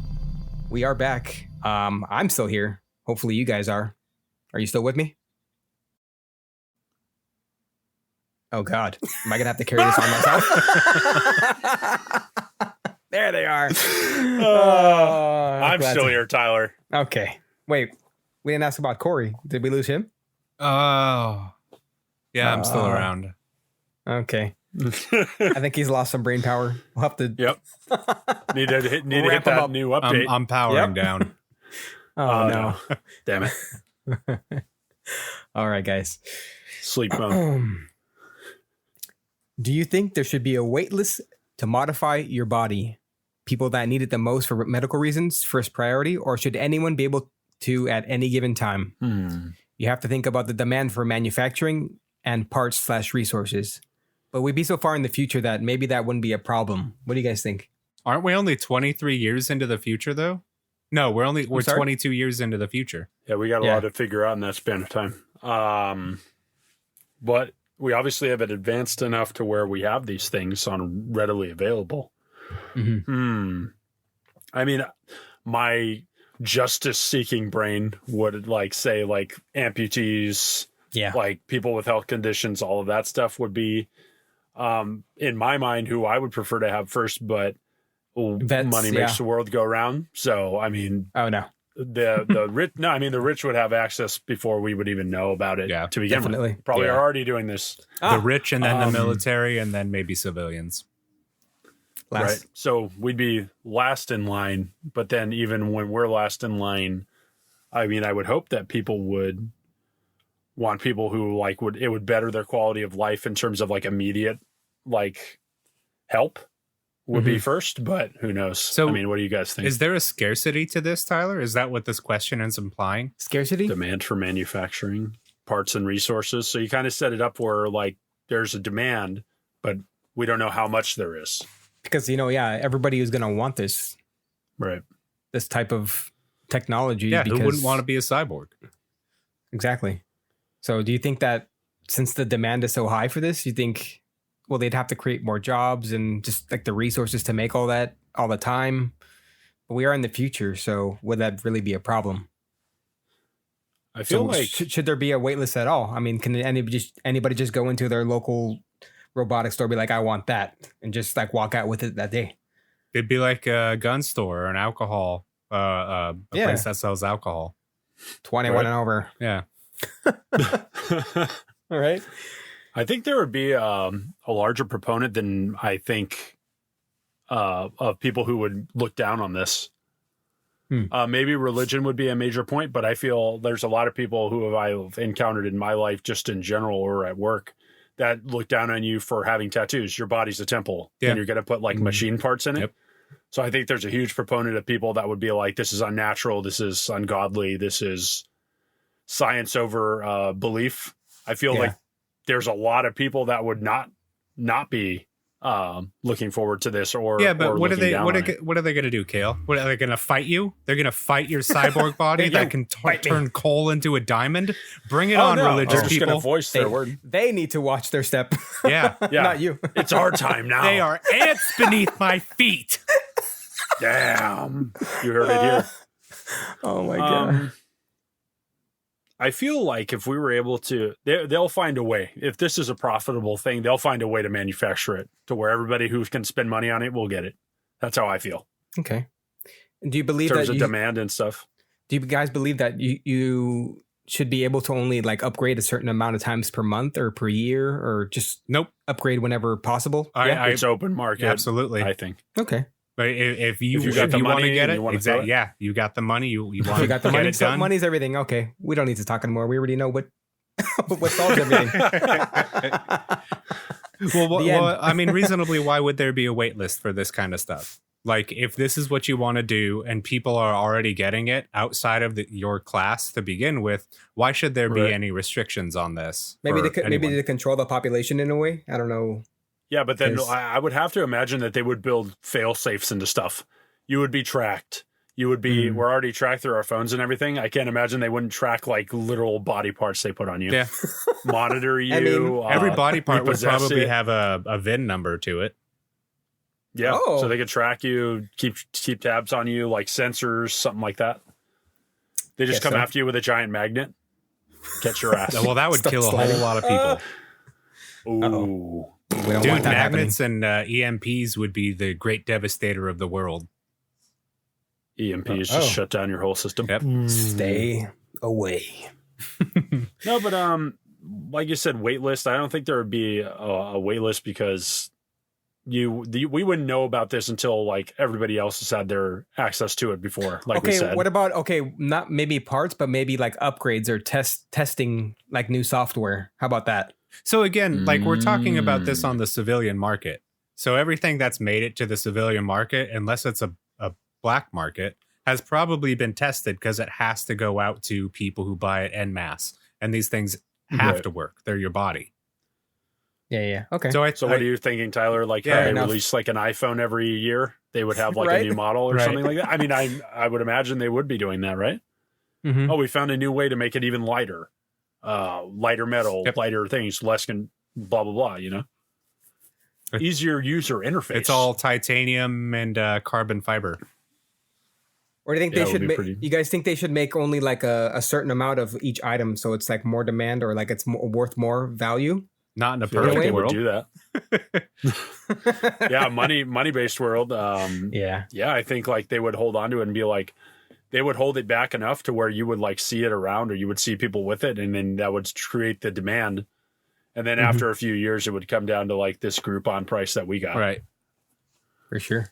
A: we are back. I'm still here. Hopefully you guys are. Are you still with me? Oh God. Am I gonna have to carry this on myself? There they are.
C: I'm still here, Tyler.
A: Okay. Wait. We didn't ask about Corey. Did we lose him?
B: Oh. Yeah, I'm still around.
A: Okay. I think he's lost some brain power. We'll have to.
C: Yep. Need to hit that new update.
B: I'm powering down.
A: Oh no.
C: Damn it.
A: All right, guys.
C: Sleep mode.
A: Do you think there should be a wait list to modify your body? People that need it the most for medical reasons, first priority, or should anyone be able to at any given time? You have to think about the demand for manufacturing and parts/resources. But we'd be so far in the future that maybe that wouldn't be a problem. What do you guys think?
B: Aren't we only 23 years into the future, though? No, we're 22 years into the future.
C: Yeah, we got a lot to figure out in that span of time. But we obviously have it advanced enough to where we have these things on readily available. I mean, my justice-seeking brain would say amputees, like people with health conditions, all of that stuff would be, in my mind, who I would prefer to have first, but vets, money makes the world go round. So, I mean,
A: oh no,
C: the rich. No, I mean the rich would have access before we would even know about it.
B: Yeah,
C: to begin
A: definitely.
C: with, probably are already doing this.
B: The rich, and then the military, and then maybe civilians.
C: Right. So we'd be last in line, but then even when we're last in line, I mean, I would hope that people would want people who like it would better their quality of life in terms of like immediate like help would be first, but who knows? So, I mean, what do you guys think?
B: Is there a scarcity to this, Tyler? Is that what this question is implying?
A: Scarcity?
C: Demand for manufacturing parts and resources. So you kind of set it up where like there's a demand, but we don't know how much there is.
A: Because, everybody is going to want this.
C: Right.
A: This type of technology.
B: Yeah, who wouldn't want to be a cyborg?
A: Exactly. So do you think that since the demand is so high for this, you think, well, they'd have to create more jobs and just like the resources to make all that all the time? But we are in the future, so would that really be a problem?
C: I feel like...
A: Should there be a wait list at all? I mean, can anybody just go into their local robotic store, be like, I want that, and just like walk out with it that day?
B: It'd be like a gun store or an alcohol, a place that sells alcohol.
A: 21 and over.
B: Yeah.
A: All right.
C: I think there would be a larger proponent than I think of people who would look down on this. Maybe religion would be a major point, but I feel there's a lot of people who I've encountered in my life, just in general or at work, that look down on you for having tattoos. Your body's a temple, and you're going to put like machine parts in it. Yep. So I think there's a huge proponent of people that would be like, this is unnatural, this is ungodly, this is science over belief. I feel like there's a lot of people that would not be looking forward to this or
B: but what are they going to do, Cale? What are they going to fight you? They're going to fight your cyborg body that can turn coal into a diamond? Bring it on, religious
C: They're
B: people.
C: Just voice their word.
A: They need to watch their step.
B: Yeah.
A: Not you.
C: It's our time now.
B: They are ants beneath my feet.
C: Damn. You heard it here.
A: Oh my God.
C: I feel like if we were able to, they'll find a way. If this is a profitable thing, they'll find a way to manufacture it to where everybody who can spend money on it will get it. That's how I feel.
A: Okay. Do you believe
C: in terms of demand and stuff?
A: Do you guys believe that you should be able to only like upgrade a certain amount of times per month or per year, or just upgrade whenever possible?
C: It's open market.
B: Absolutely.
C: I think.
A: Okay.
B: But if you want to get it, exactly. Yeah, you got the money. You want to get
A: money.
B: It done.
A: Money's everything. Okay, we don't need to talk anymore. We already know what solves everything.
B: well, I mean, reasonably, why would there be a wait list for this kind of stuff? Like, if this is what you want to do and people are already getting it outside of your class to begin with, why should there be any restrictions on this?
A: Maybe to control the population in a way. I don't know.
C: Yeah, but then I would have to imagine that they would build fail safes into stuff. You would be tracked. You would be, we're already tracked through our phones and everything. I can't imagine they wouldn't track like literal body parts they put on you.
B: Yeah.
C: Monitor you.
A: I mean,
B: every body part would probably have a VIN number to it.
C: Yeah. Oh. So they could track you, keep tabs on you, like sensors, something like that. They just come after you with a giant magnet. Catch your ass.
B: Well, that would kill a whole lot of people.
C: Ooh.
B: Dude, magnets and EMPs would be the great devastator of the world.
C: EMPs just shut down your whole system.
B: Yep.
A: Stay away.
C: No, but like you said, wait list. I don't think there would be a wait list because we wouldn't know about this until like everybody else has had their access to it before. Like we said.
A: What about not maybe parts, but maybe like upgrades or testing like new software? How about that?
B: So again, like we're talking about this on the civilian market. So everything that's made it to the civilian market, unless it's a black market, has probably been tested because it has to go out to people who buy it en masse. And these things have to work. They're your body.
A: Yeah. Okay.
C: So what are you thinking, Tyler? Like how they release like an iPhone every year? They would have like a new model or something like that? I mean, I would imagine they would be doing that, right? Mm-hmm. Oh, we found a new way to make it even lighter. Lighter metal, lighter things, less blah, blah, blah, you know? Easier user interface.
B: It's all titanium and carbon fiber.
A: Or do you think they should make, you guys think they should make only like a certain amount of each item so it's like more demand or like it's worth more value?
B: Not in a perfect world.
C: Would do that. Yeah, money-based world. Yeah, I think like they would hold on to it and be like, they would hold it back enough to where you would like see it around, or you would see people with it, and then that would create the demand. And then after a few years, it would come down to like this Groupon price that we got.
B: Right.
A: For sure.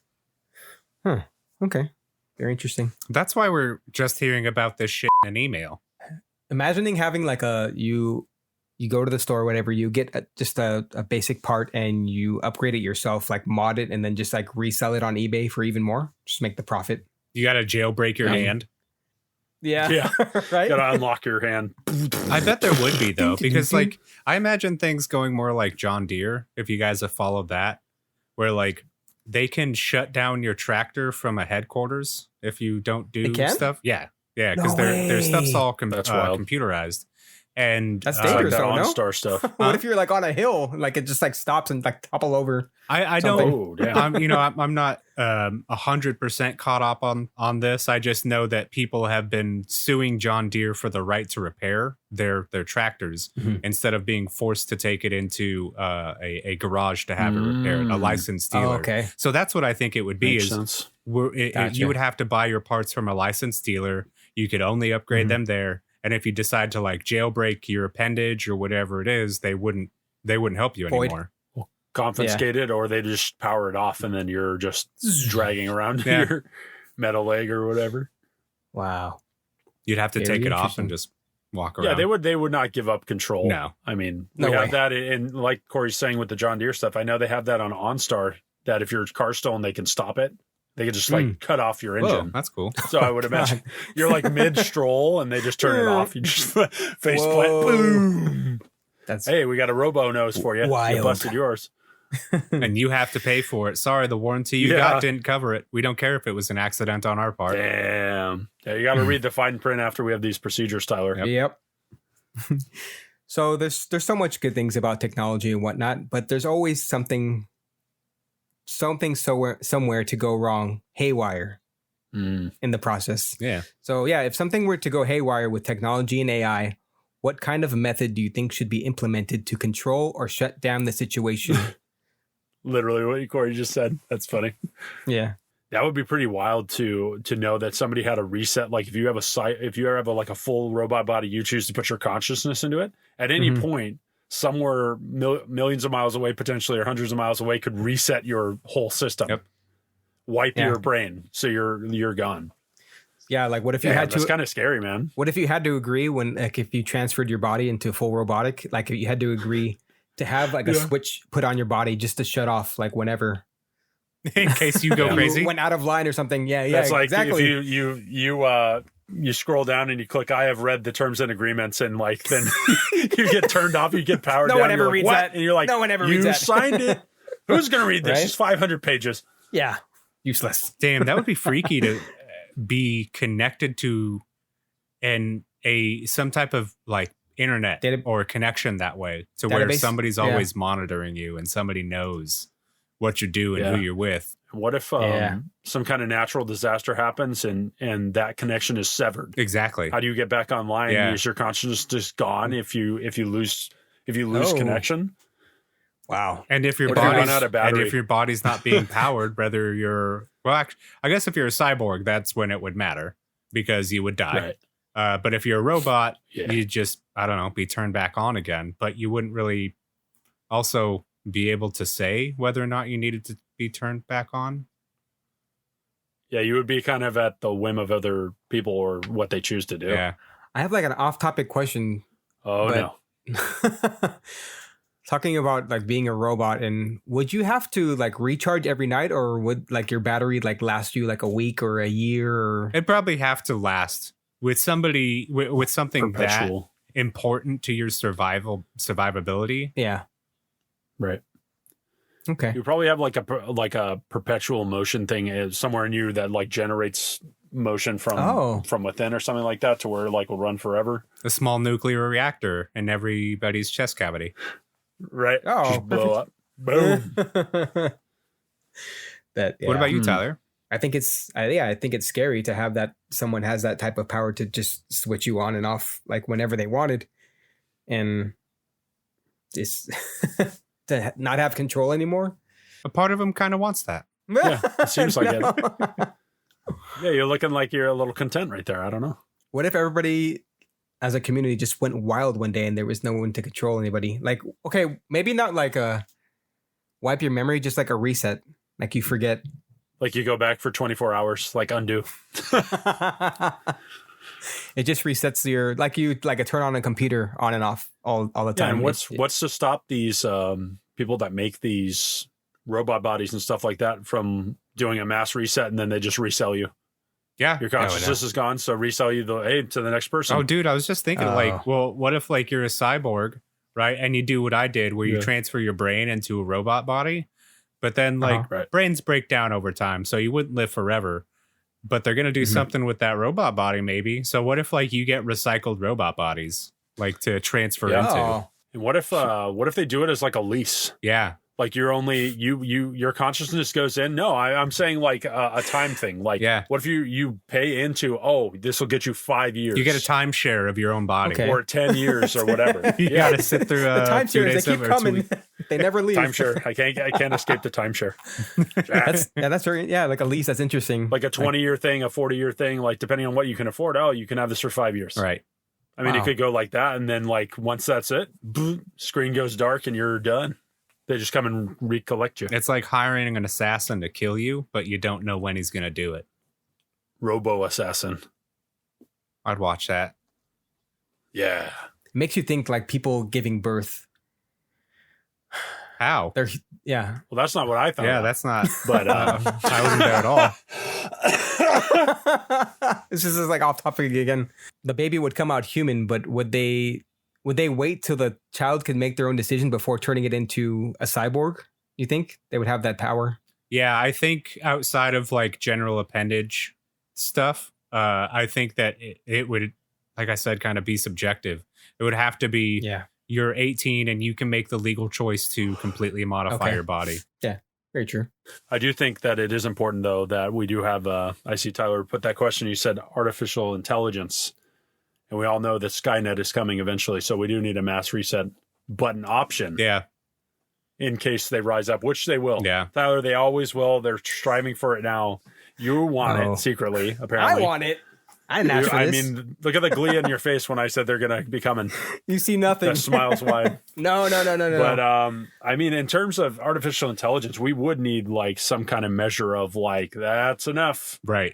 A: Huh. Okay. Very interesting.
B: That's why we're just hearing about this shit in an email.
A: Imagining having like you go to the store, whatever, you get just a basic part and you upgrade it yourself, like mod it, and then just like resell it on eBay for even more. Just make the profit.
B: You got to jailbreak your hand.
A: Yeah. Right.
C: Got to unlock your hand.
B: I bet there would be though, because like I imagine things going more like John Deere, if you guys have followed that, where like they can shut down your tractor from a headquarters if you don't do stuff. Yeah. Yeah. Because their stuff's all computerized. And
A: that's dangerous,
C: like
A: though, no?
C: OnStar stuff.
A: What if you're like on a hill, like it just like stops and like topple over?
B: I don't. I'm not 100% caught up on this. I just know that people have been suing John Deere for the right to repair their tractors instead of being forced to take it into a garage to have it repaired, a licensed dealer.
A: Oh, okay.
B: So that's what I think it would be.
C: Makes sense.
B: You would have to buy your parts from a licensed dealer. You could only upgrade them there. And if you decide to like jailbreak your appendage or whatever it is, they wouldn't help you anymore.
C: Confiscate it, or they just power it off, and then you're just dragging around your metal leg or whatever.
A: Wow.
B: You'd have to take it off and just walk around.
C: Yeah, they would not give up control.
B: No.
C: I mean, we have that in, like Corey's saying with the John Deere stuff. I know they have that on OnStar, that if your car's stolen, they can stop it. They can just like cut off your engine.
B: Whoa, that's cool.
C: So I would imagine you're like mid stroll and they just turn it off. You just face plant. Boom. Hey, we got a robo nose for you.
A: Wild.
C: You busted yours.
B: And you have to pay for it. Sorry, the warranty you got didn't cover it. We don't care if it was an accident on our part.
C: Damn. Yeah, you got to read the fine print after we have these procedures, Tyler.
A: Yep. So there's so much good things about technology and whatnot, but there's always something somewhere to go wrong, haywire in the process.
B: Yeah.
A: So yeah, if something were to go haywire with technology and AI, what kind of a method do you think should be implemented to control or shut down the situation?
C: Literally what Corey just said. That's funny.
A: Yeah.
C: That would be pretty wild to know that somebody had a reset. Like if you have a full robot body, you choose to put your consciousness into it at any point, somewhere millions of miles away, potentially, or hundreds of miles away, could reset your whole system.
B: Yep.
C: Wipe your brain, so you're gone.
A: Yeah, like what if you had to?
C: That's kind of scary, man.
A: What if you had to agree when, like, if you transferred your body into full robotic, like you had to agree to have like a switch put on your body just to shut off, like whenever,
B: in case you go crazy,
A: you went out of line or something. Yeah,
C: That's like
A: exactly.
C: If you scroll down and you click, I have read the terms and agreements, and like then you get turned off, you get powered down.
A: No one ever
C: like,
A: reads
C: what?
A: that.
C: And you're like,
A: no one ever reads that.
C: You signed it. Who's going to read this?
A: Right?
C: It's 500 pages.
A: Yeah, useless.
B: Damn, that would be freaky to be connected to some type of like internet or connection that way, to where somebody's always monitoring you and somebody knows what you do and who you're with.
C: What if some kind of natural disaster happens and that connection is severed?
B: Exactly.
C: How do you get back online? Is your consciousness just gone if you lose connection?
A: Wow.
B: And if your body's not being powered, whether I guess if you're a cyborg, that's when it would matter, because you would die. Right. But if you're a robot, you just, I don't know, be turned back on again. But you wouldn't really also be able to say whether or not you needed to be turned back on.
C: Yeah, you would be kind of at the whim of other people or what they choose to do.
B: Yeah.
A: I have like an off-topic question.
C: Oh, no.
A: Talking about like being a robot, and would you have to like recharge every night, or would like your battery like last you like a week or a year? Or...
B: It'd probably have to last with somebody with something perpetual, that important to your survivability.
A: Yeah.
C: Right.
A: Okay.
C: You probably have like a perpetual motion thing somewhere in you that like generates motion from within or something like that, to where like will run forever.
B: A small nuclear reactor in everybody's chest cavity.
C: Right.
A: Oh,
C: just blow up. Boom.
B: What about you, Tyler?
A: I think it's scary to have that someone has that type of power to just switch you on and off like whenever they wanted, and just to not have control anymore.
B: A part of him kind of wants that.
C: Yeah, it seems like it. Yeah, you're looking like you're a little content right there. I don't know.
A: What if everybody as a community just went wild one day and there was no one to control anybody? Like, okay, maybe not like a wipe your memory, just like a reset. Like you forget.
C: Like you go back for 24 hours, like undo.
A: It just resets your, like you, like a turn on a computer on and off all the time.
C: Yeah, and what's to stop these people that make these robot bodies and stuff like that from doing a mass reset and then they just resell you?
B: Yeah.
C: Your consciousness is gone, so resell you to the next person.
B: Oh, dude, I was just thinking like, well, what if like you're a cyborg, right? And you do what I did where you transfer your brain into a robot body, but then like brains break down over time, so you wouldn't live forever. But they're going to do something with that robot body maybe. So what if like you get recycled robot bodies like to transfer into?
C: And what if they do it as like a lease?
B: Yeah.
C: Like you're only your consciousness goes in. No, I'm saying like a time thing. Like, what if you pay into? Oh, this will get you 5 years.
B: You get a timeshare of your own body,
C: or 10 years, or whatever.
B: You got to sit through
A: the timeshares. They keep coming. They never leave.
C: Timeshare. I can't escape the timeshare.
A: That's very like a lease. That's interesting.
C: Like a 20-year thing, a 40-year thing. Like depending on what you can afford. Oh, you can have this for 5 years.
B: Right.
C: I mean, it could go like that, and then like once that's it, boom, screen goes dark, and you're done. They just come and recollect you.
B: It's like hiring an assassin to kill you, but you don't know when he's going to do it.
C: Robo assassin.
B: I'd watch that.
C: Yeah.
A: It makes you think like people giving birth.
B: How?
C: Well, that's not what I thought.
B: Yeah, that's not.
C: But
B: I wasn't there at all.
A: This is like off topic again. The baby would come out human, but would they wait till the child could make their own decision before turning it into a cyborg? You think they would have that power?
B: Yeah, I think outside of like general appendage stuff, I think that it would, like I said, kind of be subjective. It would have to be, you're 18 and you can make the legal choice to completely modify your body.
A: Yeah, very true.
C: I do think that it is important, though, that we do have, I see Tyler put that question. You said artificial intelligence. And we all know that Skynet is coming eventually, so we do need a mass reset button option.
B: Yeah.
C: In case they rise up, which they will.
B: Yeah.
C: Tyler, they always will. They're striving for it now. You want it secretly, apparently.
A: I want it. I didn't ask for this.
C: I mean, look at the glee in your face when I said they're going to be coming.
A: You see nothing.
C: That smile's wide.
A: No.
C: But, I mean, in terms of artificial intelligence, we would need, like, some kind of measure of, like, that's enough.
B: Right.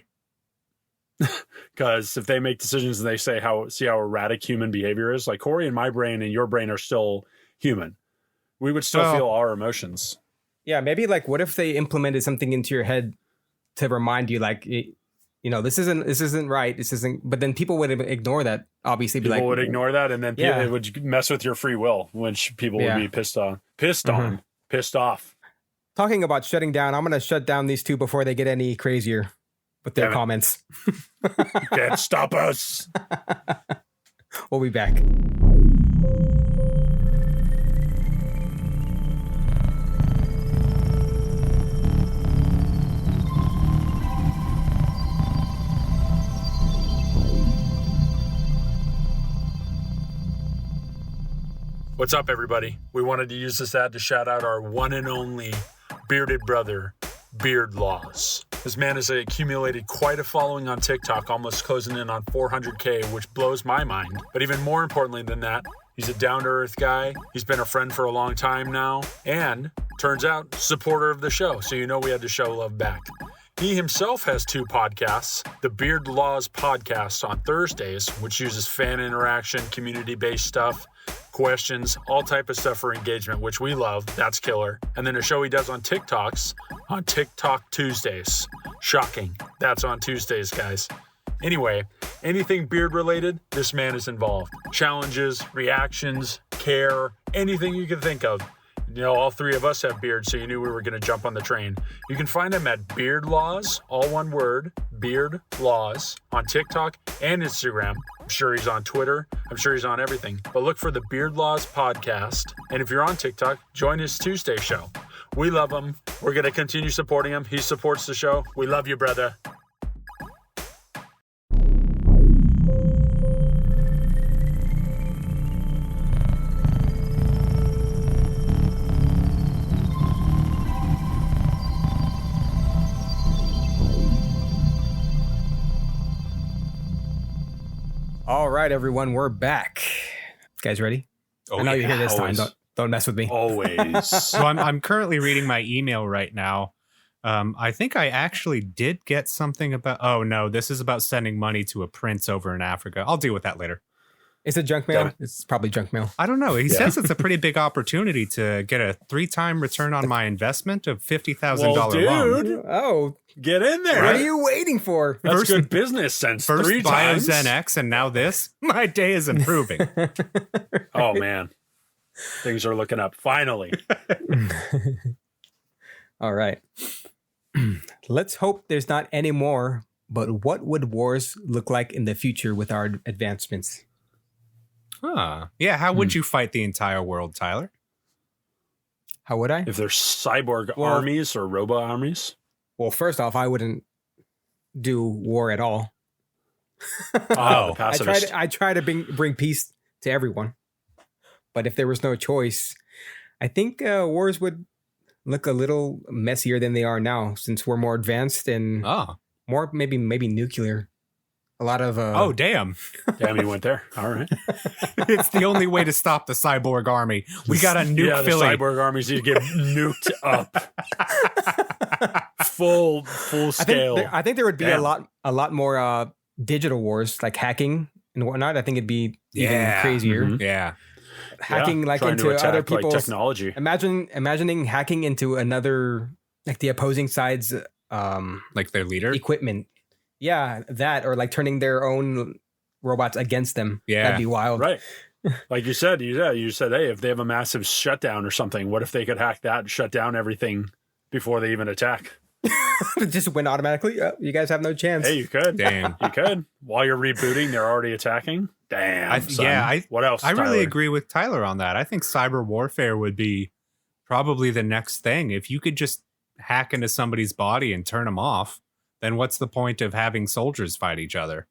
C: Because if they make decisions and they say see how erratic human behavior is, like Corey and my brain and your brain are still human, we would still feel our emotions.
A: Yeah, maybe like what if they implemented something into your head to remind you, like, this isn't right, this isn't. But then people would ignore that. Obviously,
C: people would ignore that, and then it would mess with your free will, which people would be pissed off.
A: Talking about shutting down, I'm gonna shut down these two before they get any crazier with their comments.
C: Can't stop us.
A: We'll be back.
C: What's up, everybody? We wanted to use this ad to shout out our one and only bearded brother, Beard Laws. This man has accumulated quite a following on TikTok, almost closing in on 400K, which blows my mind. But even more importantly than that, he's a down-to-earth guy. He's been a friend for a long time now, and turns out, supporter of the show. So you know we had to show love back. He himself has 2 podcasts, the Beard Laws podcast on Thursdays, which uses fan interaction, community-based stuff, questions, all type of stuff for engagement, which we love. That's killer. And then a show he does on TikToks on TikTok Tuesdays. Shocking. That's on Tuesdays, guys. Anyway, anything beard related, this man is involved. Challenges, reactions, care, anything you can think of. You know, all 3 of us have beards, so you knew we were going to jump on the train. You can find him at Beard Laws, all one word, Beard Laws, on TikTok and Instagram. I'm sure he's on Twitter. I'm sure he's on everything. But look for the Beard Laws podcast. And if you're on TikTok, join his Tuesday show. We love him. We're going to continue supporting him. He supports the show. We love you, brother.
A: right, everyone, we're back. Guys, ready?
B: Oh,
A: I know you're here this
C: always.
A: time. Don't mess with me.
C: Always.
B: So I'm currently reading my email right now. I think I actually did get something about. Oh no, this is about sending money to a prince over in Africa. I'll deal with that later.
A: Is it junk mail? It's probably junk mail.
B: I don't know. He says it's a pretty big opportunity to get a 3-time return on my investment of $50,000 loan.
C: Dude,
A: Oh,
C: get in there.
A: what are you waiting for?
C: That's
B: First-
C: good business sense.
B: First
C: 3 times.
B: BioZen X and now this. My day is improving.
C: Oh man, things are looking up. Finally.
A: All right. Let's hope there's not any more. But what would wars look like in the future with our advancements?
B: Yeah, how would you fight the entire world, Tyler?
A: How would I?
C: If there's cyborg
A: Well-
C: armies or robot armies.
A: Well, first off, I wouldn't do war at all.
C: Oh, the
A: I
C: pacifist.
A: try to bring peace to everyone. But if there was no choice, I think wars would look a little messier than they are now, since we're more advanced and more maybe nuclear. A lot of
B: Oh, damn.
C: Damn, you went there. All right.
B: It's the only way to stop the cyborg army. We got to nuke
C: Yeah, the
B: Philly.
C: cyborg armies need to get nuked up. Full scale.
A: I think there would be
C: Damn.
A: a lot more digital wars like hacking and whatnot. I think it'd be even
B: Yeah.
A: crazier.
C: Mhm.
B: Yeah.
A: Hacking like
C: trying to
A: into
C: attack,
A: other
C: like,
A: people's
C: technology.
A: imagining hacking into another like the opposing side's
B: Like their leader.
A: equipment. Yeah, that or like turning their own robots against them.
B: Yeah.
A: That'd be wild.
C: Right. Like you said, you said, hey, if they have a massive shutdown or something, what if they could hack that and shut down everything before they even attack?
A: Just win automatically. You guys have no chance.
C: Hey, you could.
B: Damn.
C: You could. While you're rebooting, they're already attacking. Damn. son. What else?
B: I really
C: Tyler?
B: agree with Tyler on that. I think cyber warfare would be probably the next thing. If you could just hack into somebody's body and turn them off, then what's the point of having soldiers fight each other?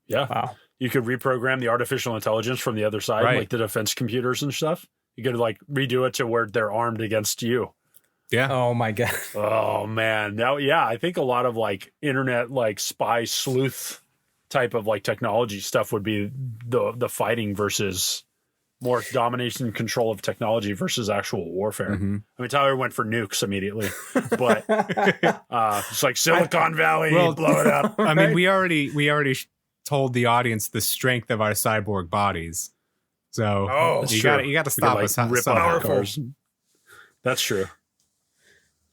C: Yeah.
A: Wow.
C: You could reprogram the artificial intelligence from the other side,
B: Right.
C: like the defense computers and stuff. You could like redo it to where they're armed against you.
B: Yeah.
A: Oh my god.
C: Oh man. Now, yeah, I think a lot of like internet, like spy sleuth type of like technology stuff would be the fighting versus more domination and control of technology versus actual warfare.
B: Mhm.
C: I mean, Tyler went for nukes immediately, but it's like Silicon Valley,
B: Well,
C: blow it up.
B: I mean, we already told the audience the strength of our cyborg bodies. So
C: Oh, that's
B: you
C: true.
B: got to
C: We could,
B: stop
C: like,
B: us
C: rip
B: somehow.
C: apart cars. That's true.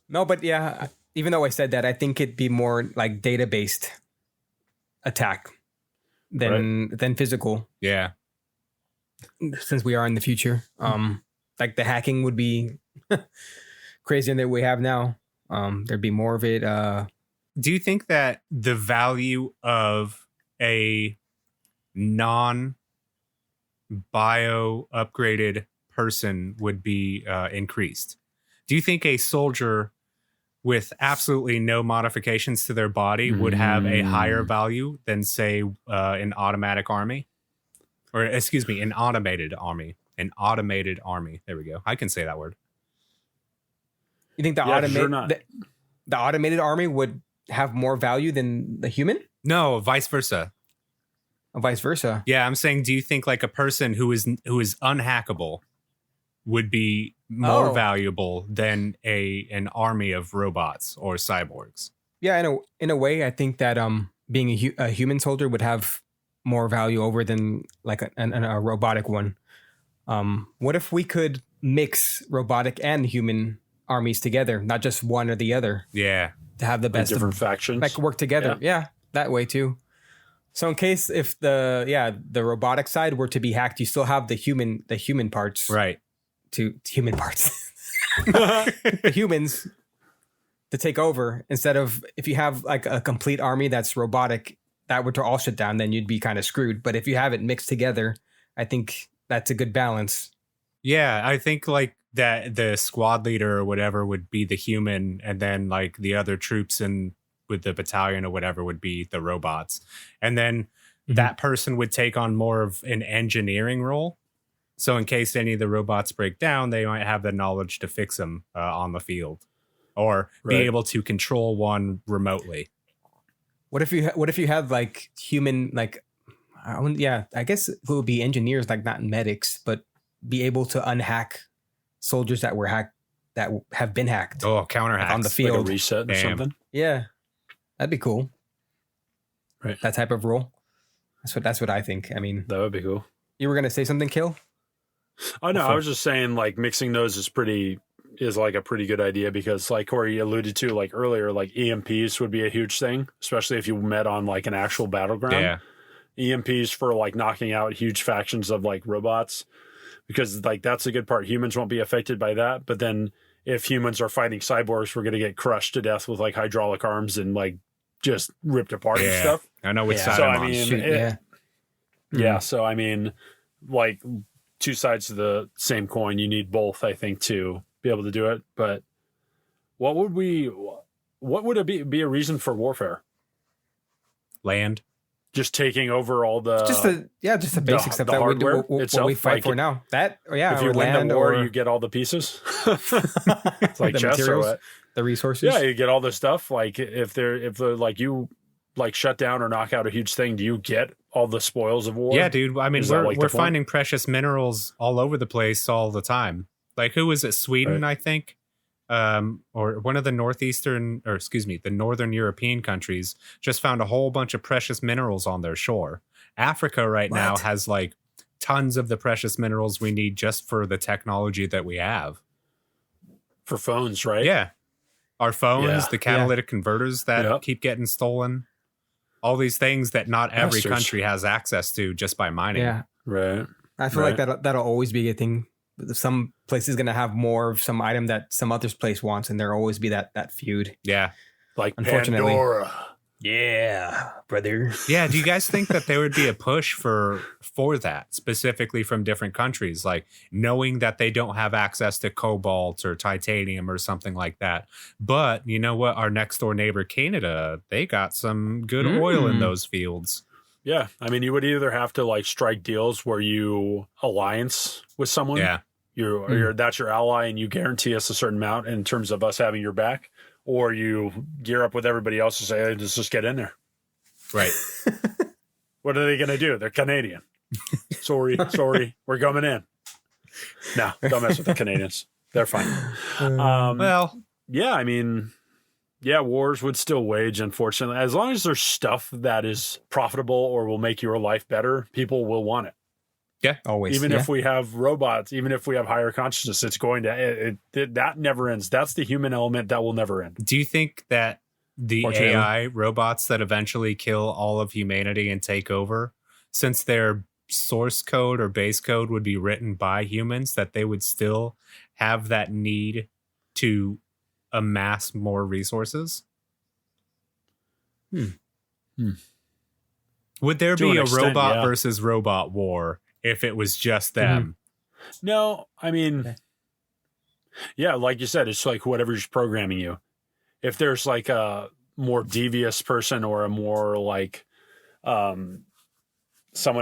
A: No, but yeah, even though I said that, I think it'd be more like data based attack than physical,
B: Yeah.
A: since we are in the future. Like the hacking would be crazier than we have now. There'd be more of it.
B: Do you think that the value of a non-bio upgraded person would be increased? Do you think a soldier with absolutely no modifications to their body would have a higher value than, say, an automatic army? Or, excuse me, an automated army. An automated army. There we go. I can say that word.
A: You think the
C: Yeah, 'cause you're not-
A: the automated army would have more value than the human,
B: No, vice versa.
A: or vice versa?
B: Yeah, I'm saying, do you think like a person who is unhackable would be more
A: Oh.
B: valuable than an army of robots or cyborgs?
A: Yeah, in a way, I think that being a human soldier would have more value over than like a robotic one. What if we could mix robotic and human armies together, not just one or the other,
B: Yeah.
A: to have the
C: Like
A: best
C: different
A: of,
C: factions.
A: like work together? Yeah, that way too. So in case if the robotic side were to be hacked, you still have the human parts,
B: Right.
A: to human parts, the humans to take over, instead of if you have like a complete army that's robotic that were to all shut down, then you'd be kind of screwed. But if you have it mixed together, I think that's a good balance.
B: Yeah, I think like that the squad leader or whatever would be the human, and then like the other troops in with the battalion or whatever would be the robots. And then that person would take on more of an engineering role. So in case any of the robots break down, they might have the knowledge to fix them on the field, or be
C: Right.
B: able to control one remotely.
A: What if you had like human, like I guess it would be engineers, like not medics, but be able to unhack soldiers that were hacked, that have been hacked.
B: Oh, counter hacks
A: on the field,
C: like a reset or something.
A: Yeah, that'd be cool.
C: Right,
A: that type of role. That's what I think. I mean,
C: that would be cool.
A: You were gonna say something, Cale?
C: Oh no, I was just saying like mixing those is like a pretty good idea because like Corey alluded to like earlier, like EMPs would be a huge thing, especially if you met on like an actual battleground.
B: Yeah.
C: EMPs for like knocking out huge factions of like robots, because like that's the good part. Humans won't be affected by that, but then if humans are fighting cyborgs, we're going to get crushed to death with like hydraulic arms and like just ripped apart and stuff.
B: I know which side
C: so,
B: I'm
C: I mean,
B: on.
C: So I mean, like two sides of the same coin. You need both, I think, to be able to do it. But what would it be a reason for warfare?
B: Land.
C: Just taking over all the
A: just the basic stuff that we do. What we fight for now. That
C: if you win the war, you get all the pieces. It's like
A: the
C: chess
A: materials,
C: or what?
A: The resources.
C: Yeah, you get all the stuff. Like if they're like you like shut down or knock out a huge thing, do you get all the spoils of war?
B: Yeah, dude. I mean, we're finding precious minerals all over the place all the time. Like who was it? Sweden, right. I think. Or one of the the northern European countries just found a whole bunch of precious minerals on their shore. Africa right now has like tons of the precious minerals we need just for the technology that we have.
C: For phones, right?
B: Yeah. Our phones, the catalytic converters that keep getting stolen. All these things that not every country has access to just by mining.
C: Yeah. Right.
A: I feel like that'll always be a thing. Some place is going to have more of some item that some other place wants, and there'll always be that feud.
B: Yeah.
C: Like unfortunately. Pandora.
A: Yeah, brother.
B: Yeah. Do you guys think that there would be a push for that specifically from different countries, like knowing that they don't have access to cobalt or titanium or something like that? But you know what? Our next door neighbor, Canada, they got some good oil in those fields.
C: Yeah. I mean, you would either have to like strike deals where you alliance with someone.
B: Yeah.
C: That's your ally and you guarantee us a certain amount in terms of us having your back, or you gear up with everybody else and say, hey, let's just get in there.
B: Right.
C: What are they going to do? They're Canadian. Sorry, we're coming in. No, don't mess with the Canadians. They're fine. Yeah, I mean, wars would still wage, unfortunately. As long as there's stuff that is profitable or will make your life better, people will want it.
B: Yeah, always.
C: Even if we have robots, even if we have higher consciousness, it's going to that never ends. That's the human element that will never end.
B: Do you think that the AI robots that eventually kill all of humanity and take over, since their source code or base code would be written by humans, that they would still have that need to amass more resources? Would there be a robot versus robot war if it was just them?
C: No, I mean, like you said, it's like whatever's programming you. If there's like a more devious person or a more like someone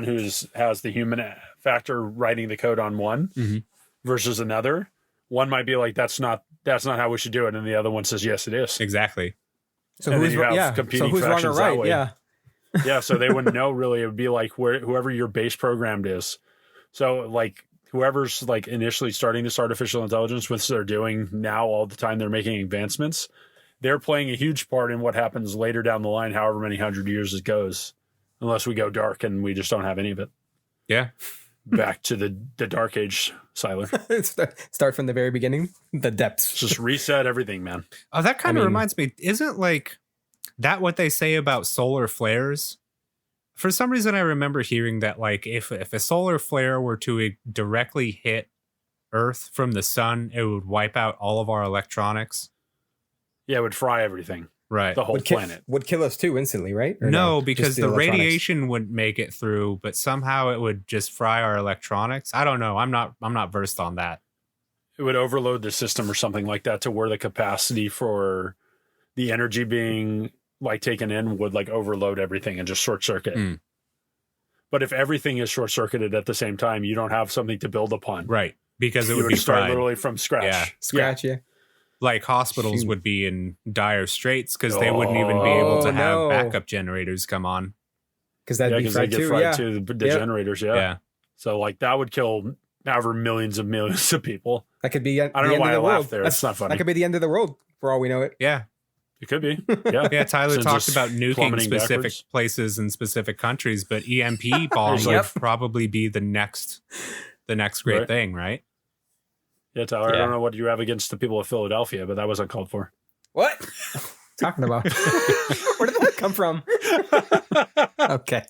C: has the human factor writing the code on one versus another, one might be like, that's not how we should do it, and the other one says, yes, it is.
B: Exactly.
A: So who's wrong or right? Yeah.
C: Yeah, so they wouldn't know really. It would be like whoever your base programmed is. So like whoever's like initially starting this artificial intelligence, which they're doing now all the time, they're making advancements. They're playing a huge part in what happens later down the line, however many 100 years it goes, unless we go dark and we just don't have any of it.
B: Yeah.
C: Back to the dark age, Siler.
A: Start from the very beginning, the depths.
C: Just reset everything, man.
B: Oh, that kind of reminds me. Isn't like that what they say about solar flares? For some reason, I remember hearing that like if a solar flare were to directly hit Earth from the sun, it would wipe out all of our electronics.
C: Yeah, it would fry everything. Right. The whole planet.
A: Would kill us too instantly, right? Or
B: no, because the radiation wouldn't make it through, but somehow it would just fry our electronics. I don't know. I'm not versed on that.
C: It would overload the system or something like that to where the capacity for the energy being like taken in would like overload everything and just short circuit. But if everything is short circuited at the same time, you don't have something to build upon.
B: Right. Because it would be
C: start
B: fried.
C: Literally from scratch.
A: Yeah.
B: Like hospitals would be in dire straits because they wouldn't even be able to have backup generators come on.
A: Because that'd be fried
C: they get
A: too.
C: fried too, the generators.
B: Yeah.
C: So like that would kill however millions of people.
A: That could be.
C: I don't know why I laughed there. It's not funny.
A: That could be the end of the world for all we know it.
B: Yeah.
C: It could be. Yeah.
B: Yeah. Tyler
C: Since
B: talked
C: it's
B: about nuking
C: plummeting
B: specific
C: backwards.
B: places and specific countries, but EMP bombs
C: Yep.
B: would probably be the next great thing, right?
C: Yeah, Tyler, I don't know what you have against the people of Philadelphia, but that was uncalled for.
A: What? Talking about? Where did that come from? Okay.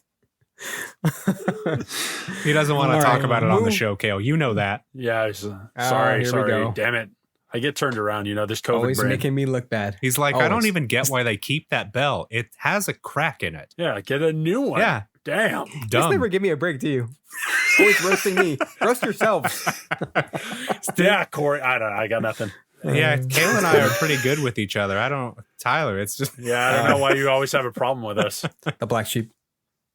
B: He doesn't want to
A: All
B: talk
A: right.
B: about it on the show, Cale. You know that.
C: Yeah,
A: here
C: sorry.
A: we go.
C: Damn it. I get turned around, this COVID
A: Always
C: brain.
A: making me look bad.
B: He's like, I don't
A: Always.
B: even get why they keep that bell. It has a crack in it.
C: Yeah, get a new one.
B: Yeah.
C: Damn.
A: You just
B: Dumb.
A: never give me a break, do you? Always roasting me. Roast yourself.
C: Yeah, Corey. I got nothing.
B: Yeah, Cale and I are pretty good with each other. Tyler, it's just,
C: Yeah, I don't know why you always have a problem with us.
A: The black sheep.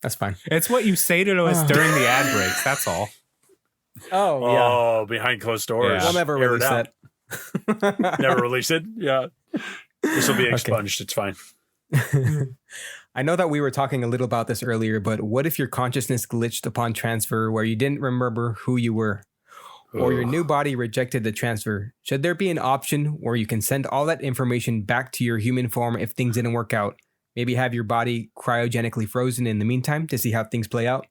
A: That's fine.
B: it's what you say to us during the ad breaks. That's all.
A: Oh, yeah.
C: Oh, behind closed doors.
B: Yeah.
A: We'll never
C: Air it
A: release
C: out.
A: that.
C: Never release it. Yeah. This will be expunged. It's fine.
A: I know that we were talking a little about this earlier, but what if your consciousness glitched upon transfer where you didn't remember who you were? Or your new body rejected the transfer? Should there be an option where you can send all that information back to your human form if things didn't work out? Maybe have your body cryogenically frozen in the meantime to see how things play out?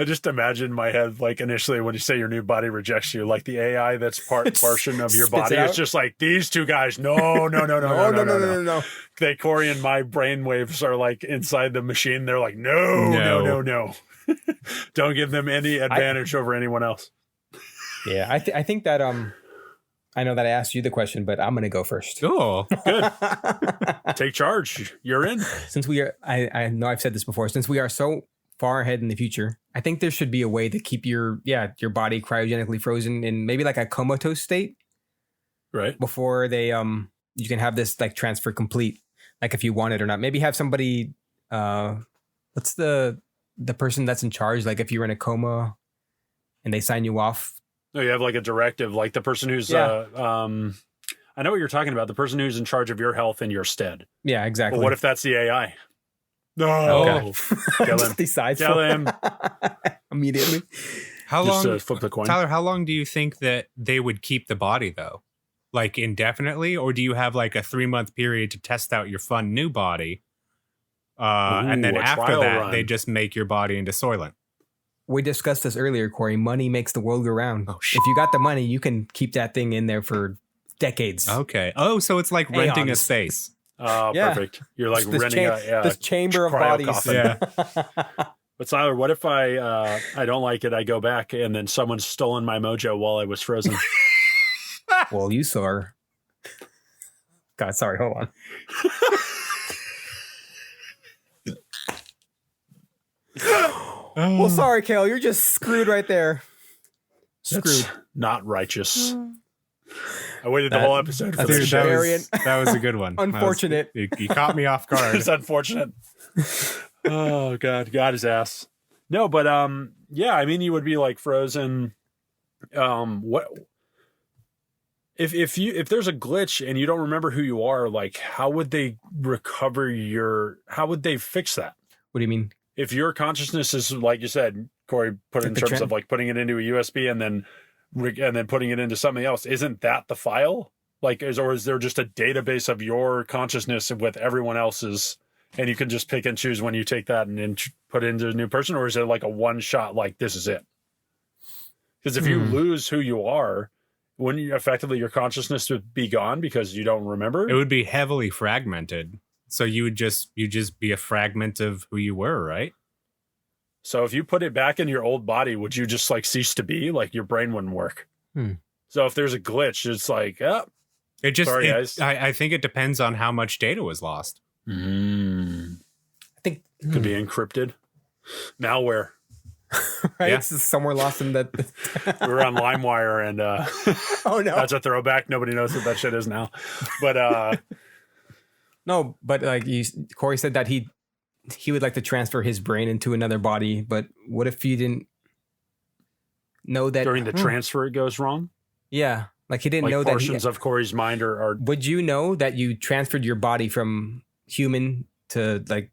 C: I just imagine in my head, like initially when you say your new body rejects you, like the AI that's portion of your
A: Spits
C: body
A: it out?
C: is just like these two guys. No.
A: No.
C: They, Corey and my brain waves are like inside the machine. They're like, no. Don't give them any advantage over anyone else.
A: Yeah, I think that I know that I asked you the question, but I'm gonna go first.
B: Cool.
C: Good. Take charge. You're in.
A: Since we are, I know I've said this before. Since we are so far ahead in the future, I think there should be a way to keep your body cryogenically frozen in maybe like a comatose state
C: Right.
A: before they you can have this like transfer complete, like if you want it or not. Maybe have somebody what's the person that's in charge, like if you're in a coma and they sign you off.
C: No, you have like a directive, like the person who's I know what you're talking about, the person who's in charge of your health in your stead.
A: Yeah, exactly.
C: But what if that's the AI? No.
A: Okay.
C: Kill him.
A: Just decides
C: Kill
A: for-
C: him.
A: immediately.
B: How
C: Just
B: long,
C: flip the coin.
B: Tyler, how long do you think that they would keep the body though? Like indefinitely? Or do you have like a 3-month period to test out your fun new body? And then
C: a
B: after
C: trial
B: that,
C: run.
B: they just make your body into Soylent.
A: We discussed this earlier, Corey. Money makes the world go round.
B: Oh, shit.
A: If you got the money, you can keep that thing in there for decades.
B: Okay. Oh, so it's like renting a
A: Aeons.
B: space.
C: Oh,
A: Yeah.
C: perfect. You're like
A: This
C: renting
A: this chamber of
C: cryo
A: bodies.
C: coffin.
B: Yeah.
C: But Tyler, what if I don't like it? I go back and then someone's stolen my mojo while I was frozen.
A: Well, you saw. God, sorry. Hold on. Well, sorry, Cale. You're just screwed right there. Screwed.
C: That's not righteous. I waited the whole episode for
A: that's
C: this
A: a
C: shit.
A: very
B: That was a good one.
A: Unfortunate.
B: You caught me off guard.
C: It's unfortunate. Oh God, got his ass. No, but yeah, I mean, you would be like frozen. What if there's a glitch and you don't remember who you are? Like, how would they recover how would they fix that?
A: What do you mean?
C: If your consciousness is, like you said, Corey, put it in
A: The
C: terms of like putting it into a USB and then putting it into something else, isn't that the file? Like, or is there just a database of your consciousness with everyone else's, and you can just pick and choose when you take that and then put it into a new person, or is it like a one shot? Like, this is it? Because if you lose who you are, wouldn't you effectively your consciousness would be gone because you don't remember?
B: It would be heavily fragmented. So you just be a fragment of who you were, right?
C: So if you put it back in your old body, would you just like cease to be? Like your brain wouldn't work. So if there's a glitch, it's like,
B: It just,
C: sorry, guys.
B: I think it depends on how much data was lost.
A: I think
C: Could be encrypted. Malware.
A: right.
B: Yeah.
A: It's somewhere lost in that.
C: We were on LimeWire and
A: Oh no.
C: that's a throwback. Nobody knows what that shit is now. But
A: No, but like Corey said that he would like to transfer his brain into another body. But what if you didn't know that
C: during the transfer, it goes wrong.
A: Yeah, like he didn't
C: Like
A: know that.
C: portions of Corey's mind are.
A: Would you know that you transferred your body from human to like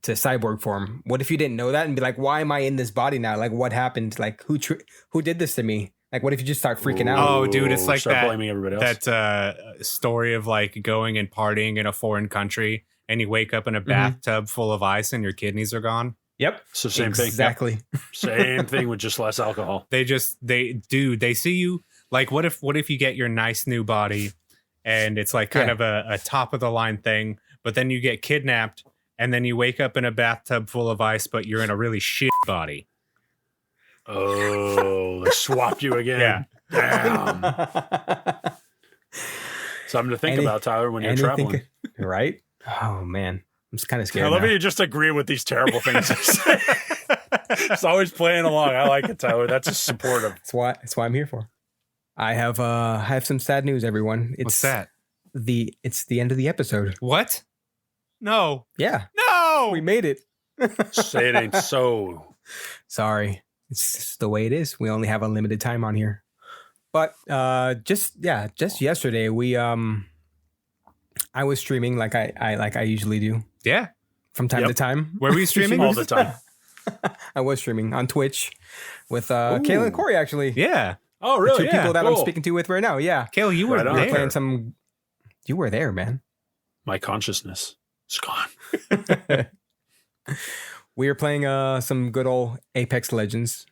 A: to cyborg form. What if you didn't know that and be like, why am I in this body now? Like, what happened? Like, who did this to me? Like, what if you just start freaking out?
B: Oh, dude, it's like
C: start blaming everybody else.
B: That story of like going and partying in a foreign country and you wake up in a bathtub full of ice and your kidneys are gone.
A: Yep.
C: So same
A: exactly.
C: thing. Yep. Same thing with just less alcohol.
B: They see you like, what if you get your nice new body and it's like kind of a top of the line thing, but then you get kidnapped and then you wake up in a bathtub full of ice, but you're in a really shit body.
C: Oh, they swapped you again.
B: Yeah.
C: Damn. Something to think about, Tyler, when you're traveling.
A: Right? Oh, man. I'm just kind of scared.
C: I love you just agree with these terrible things. It's always playing along. I like it, Tyler. That's just supportive.
A: That's why I'm here for. I have some sad news, everyone.
B: What's that?
A: It's the end of the episode.
B: What? No.
A: Yeah.
B: No.
A: We made it.
C: Say it ain't so.
A: Sorry. It's just the way it is. We only have a limited time on here. But just yesterday I was streaming like I usually do.
B: Yeah.
A: From time to time.
B: Were we streaming?
C: All the time.
A: I was streaming on Twitch with Cale and Corey, actually.
B: Yeah.
C: Oh, really?
A: The two people that I'm speaking to with right now. Yeah.
B: Cale, you were there.
A: Playing some. You were there, man.
C: My consciousness is gone.
A: We were playing some good old Apex Legends.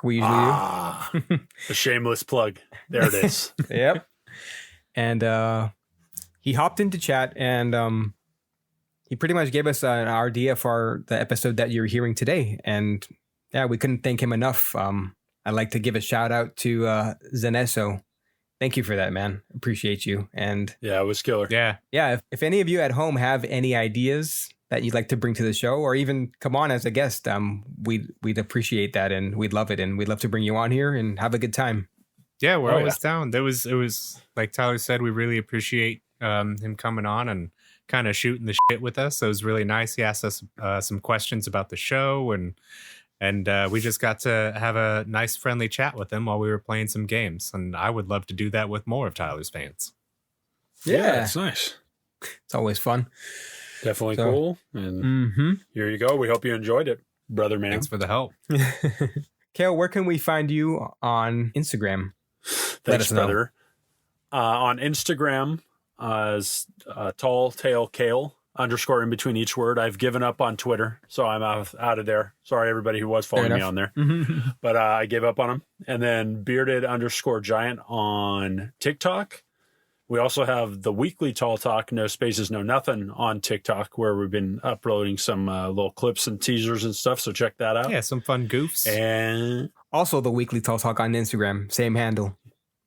A: We usually do.
C: A shameless plug. There it is.
A: Yep. And he hopped into chat and he pretty much gave us an idea for the episode that you're hearing today. And yeah, we couldn't thank him enough. I'd like to give a shout out to Zenesso. Thank you for that, man. Appreciate you. And
C: yeah, it was killer.
B: Yeah.
A: Yeah. If any of you at home have any ideas that you'd like to bring to the show or even come on as a guest, we'd appreciate that and we'd love it. And we'd love to bring you on here and have a good time.
B: Yeah, we're always down. It was like Tyler said, we really appreciate him coming on and kind of shooting the shit with us. So it was really nice. He asked us some questions about the show and we just got to have a nice friendly chat with him while we were playing some games. And I would love to do that with more of Tyler's fans.
C: Yeah, it's nice.
A: It's always fun.
C: Definitely cool. And here you go. We hope you enjoyed it, brother man.
B: Thanks for the help.
A: Cale, where can we find you on Instagram?
C: Thanks, brother. On Instagram, is tall tail Cale _ in between each word. I've given up on Twitter, so I'm out of there. Sorry, everybody who was following me on there. But I gave up on them. And then bearded _ giant on TikTok. We also have the weekly Tall Talk, no spaces, no nothing on TikTok, where we've been uploading some little clips and teasers and stuff. So check that out.
B: Yeah, some fun goofs.
A: And also the weekly Tall Talk on Instagram, same handle.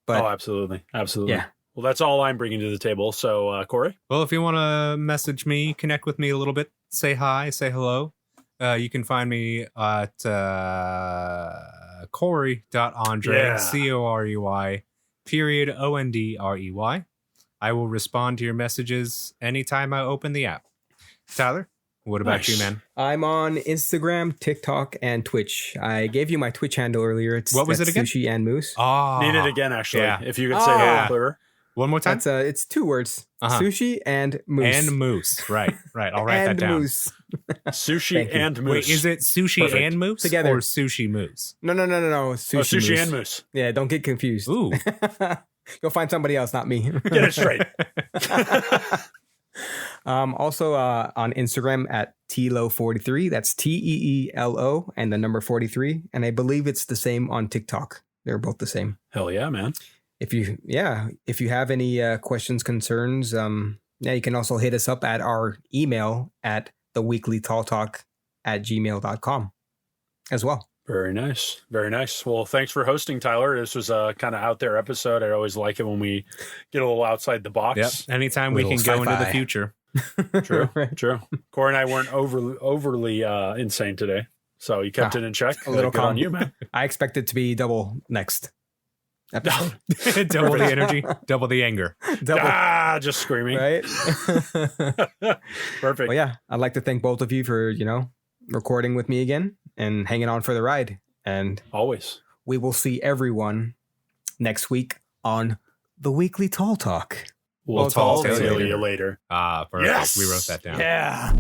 A: But
C: absolutely. Absolutely.
A: Yeah.
C: Well, that's all I'm bringing to the table. So, Corey?
B: Well, if you want to message me, connect with me a little bit, say hi, say hello, you can find me at Corey.Andre, COREY, _ONDREY. I will respond to your messages anytime I open the app. Tyler, what about you, man?
A: I'm on Instagram, TikTok, and Twitch. I gave you my Twitch handle earlier.
B: What was it again?
A: Sushi and Moose.
C: Oh, need it again, actually. Yeah. If you could say it a little clearer.
B: One more time.
A: It's 2 words. Sushi and Moose.
B: And Moose. Right. I'll write that down.
A: Moose.
C: Sushi and Moose.
B: Wait, is it sushi and moose
A: together,
B: or sushi moose?
A: No. Sushi,
C: sushi and moose.
A: Yeah, don't get confused.
B: Ooh.
A: You'll find somebody else, not me.
C: Get it straight.
A: Also on Instagram at Teelo43. That's TEELO and the number 43. And I believe it's the same on TikTok. They're both the same.
C: Hell yeah, man.
A: If you have any questions, concerns, you can also hit us up at our email at theweeklytalltalk@gmail.com as well.
C: Very nice. Very nice. Well, thanks for hosting, Tyler. This was a kind of out there episode. I always like it when we get a little outside the box.
B: Yep. Anytime we can go into the future.
C: True. Corey and I weren't overly insane today. So you kept it in check.
A: A little
C: good on you, man.
A: I expect it to be double next episode.
B: Double the energy, double the anger.
C: Just screaming.
A: Right?
C: Perfect.
A: Well, yeah, I'd like to thank both of you for, recording with me again and hanging on for the ride. And
C: always.
A: We will see everyone next week on the Weekly Tall Talk.
C: We'll tell you later.
B: Perfect. Yes! We wrote that down.
A: Yeah.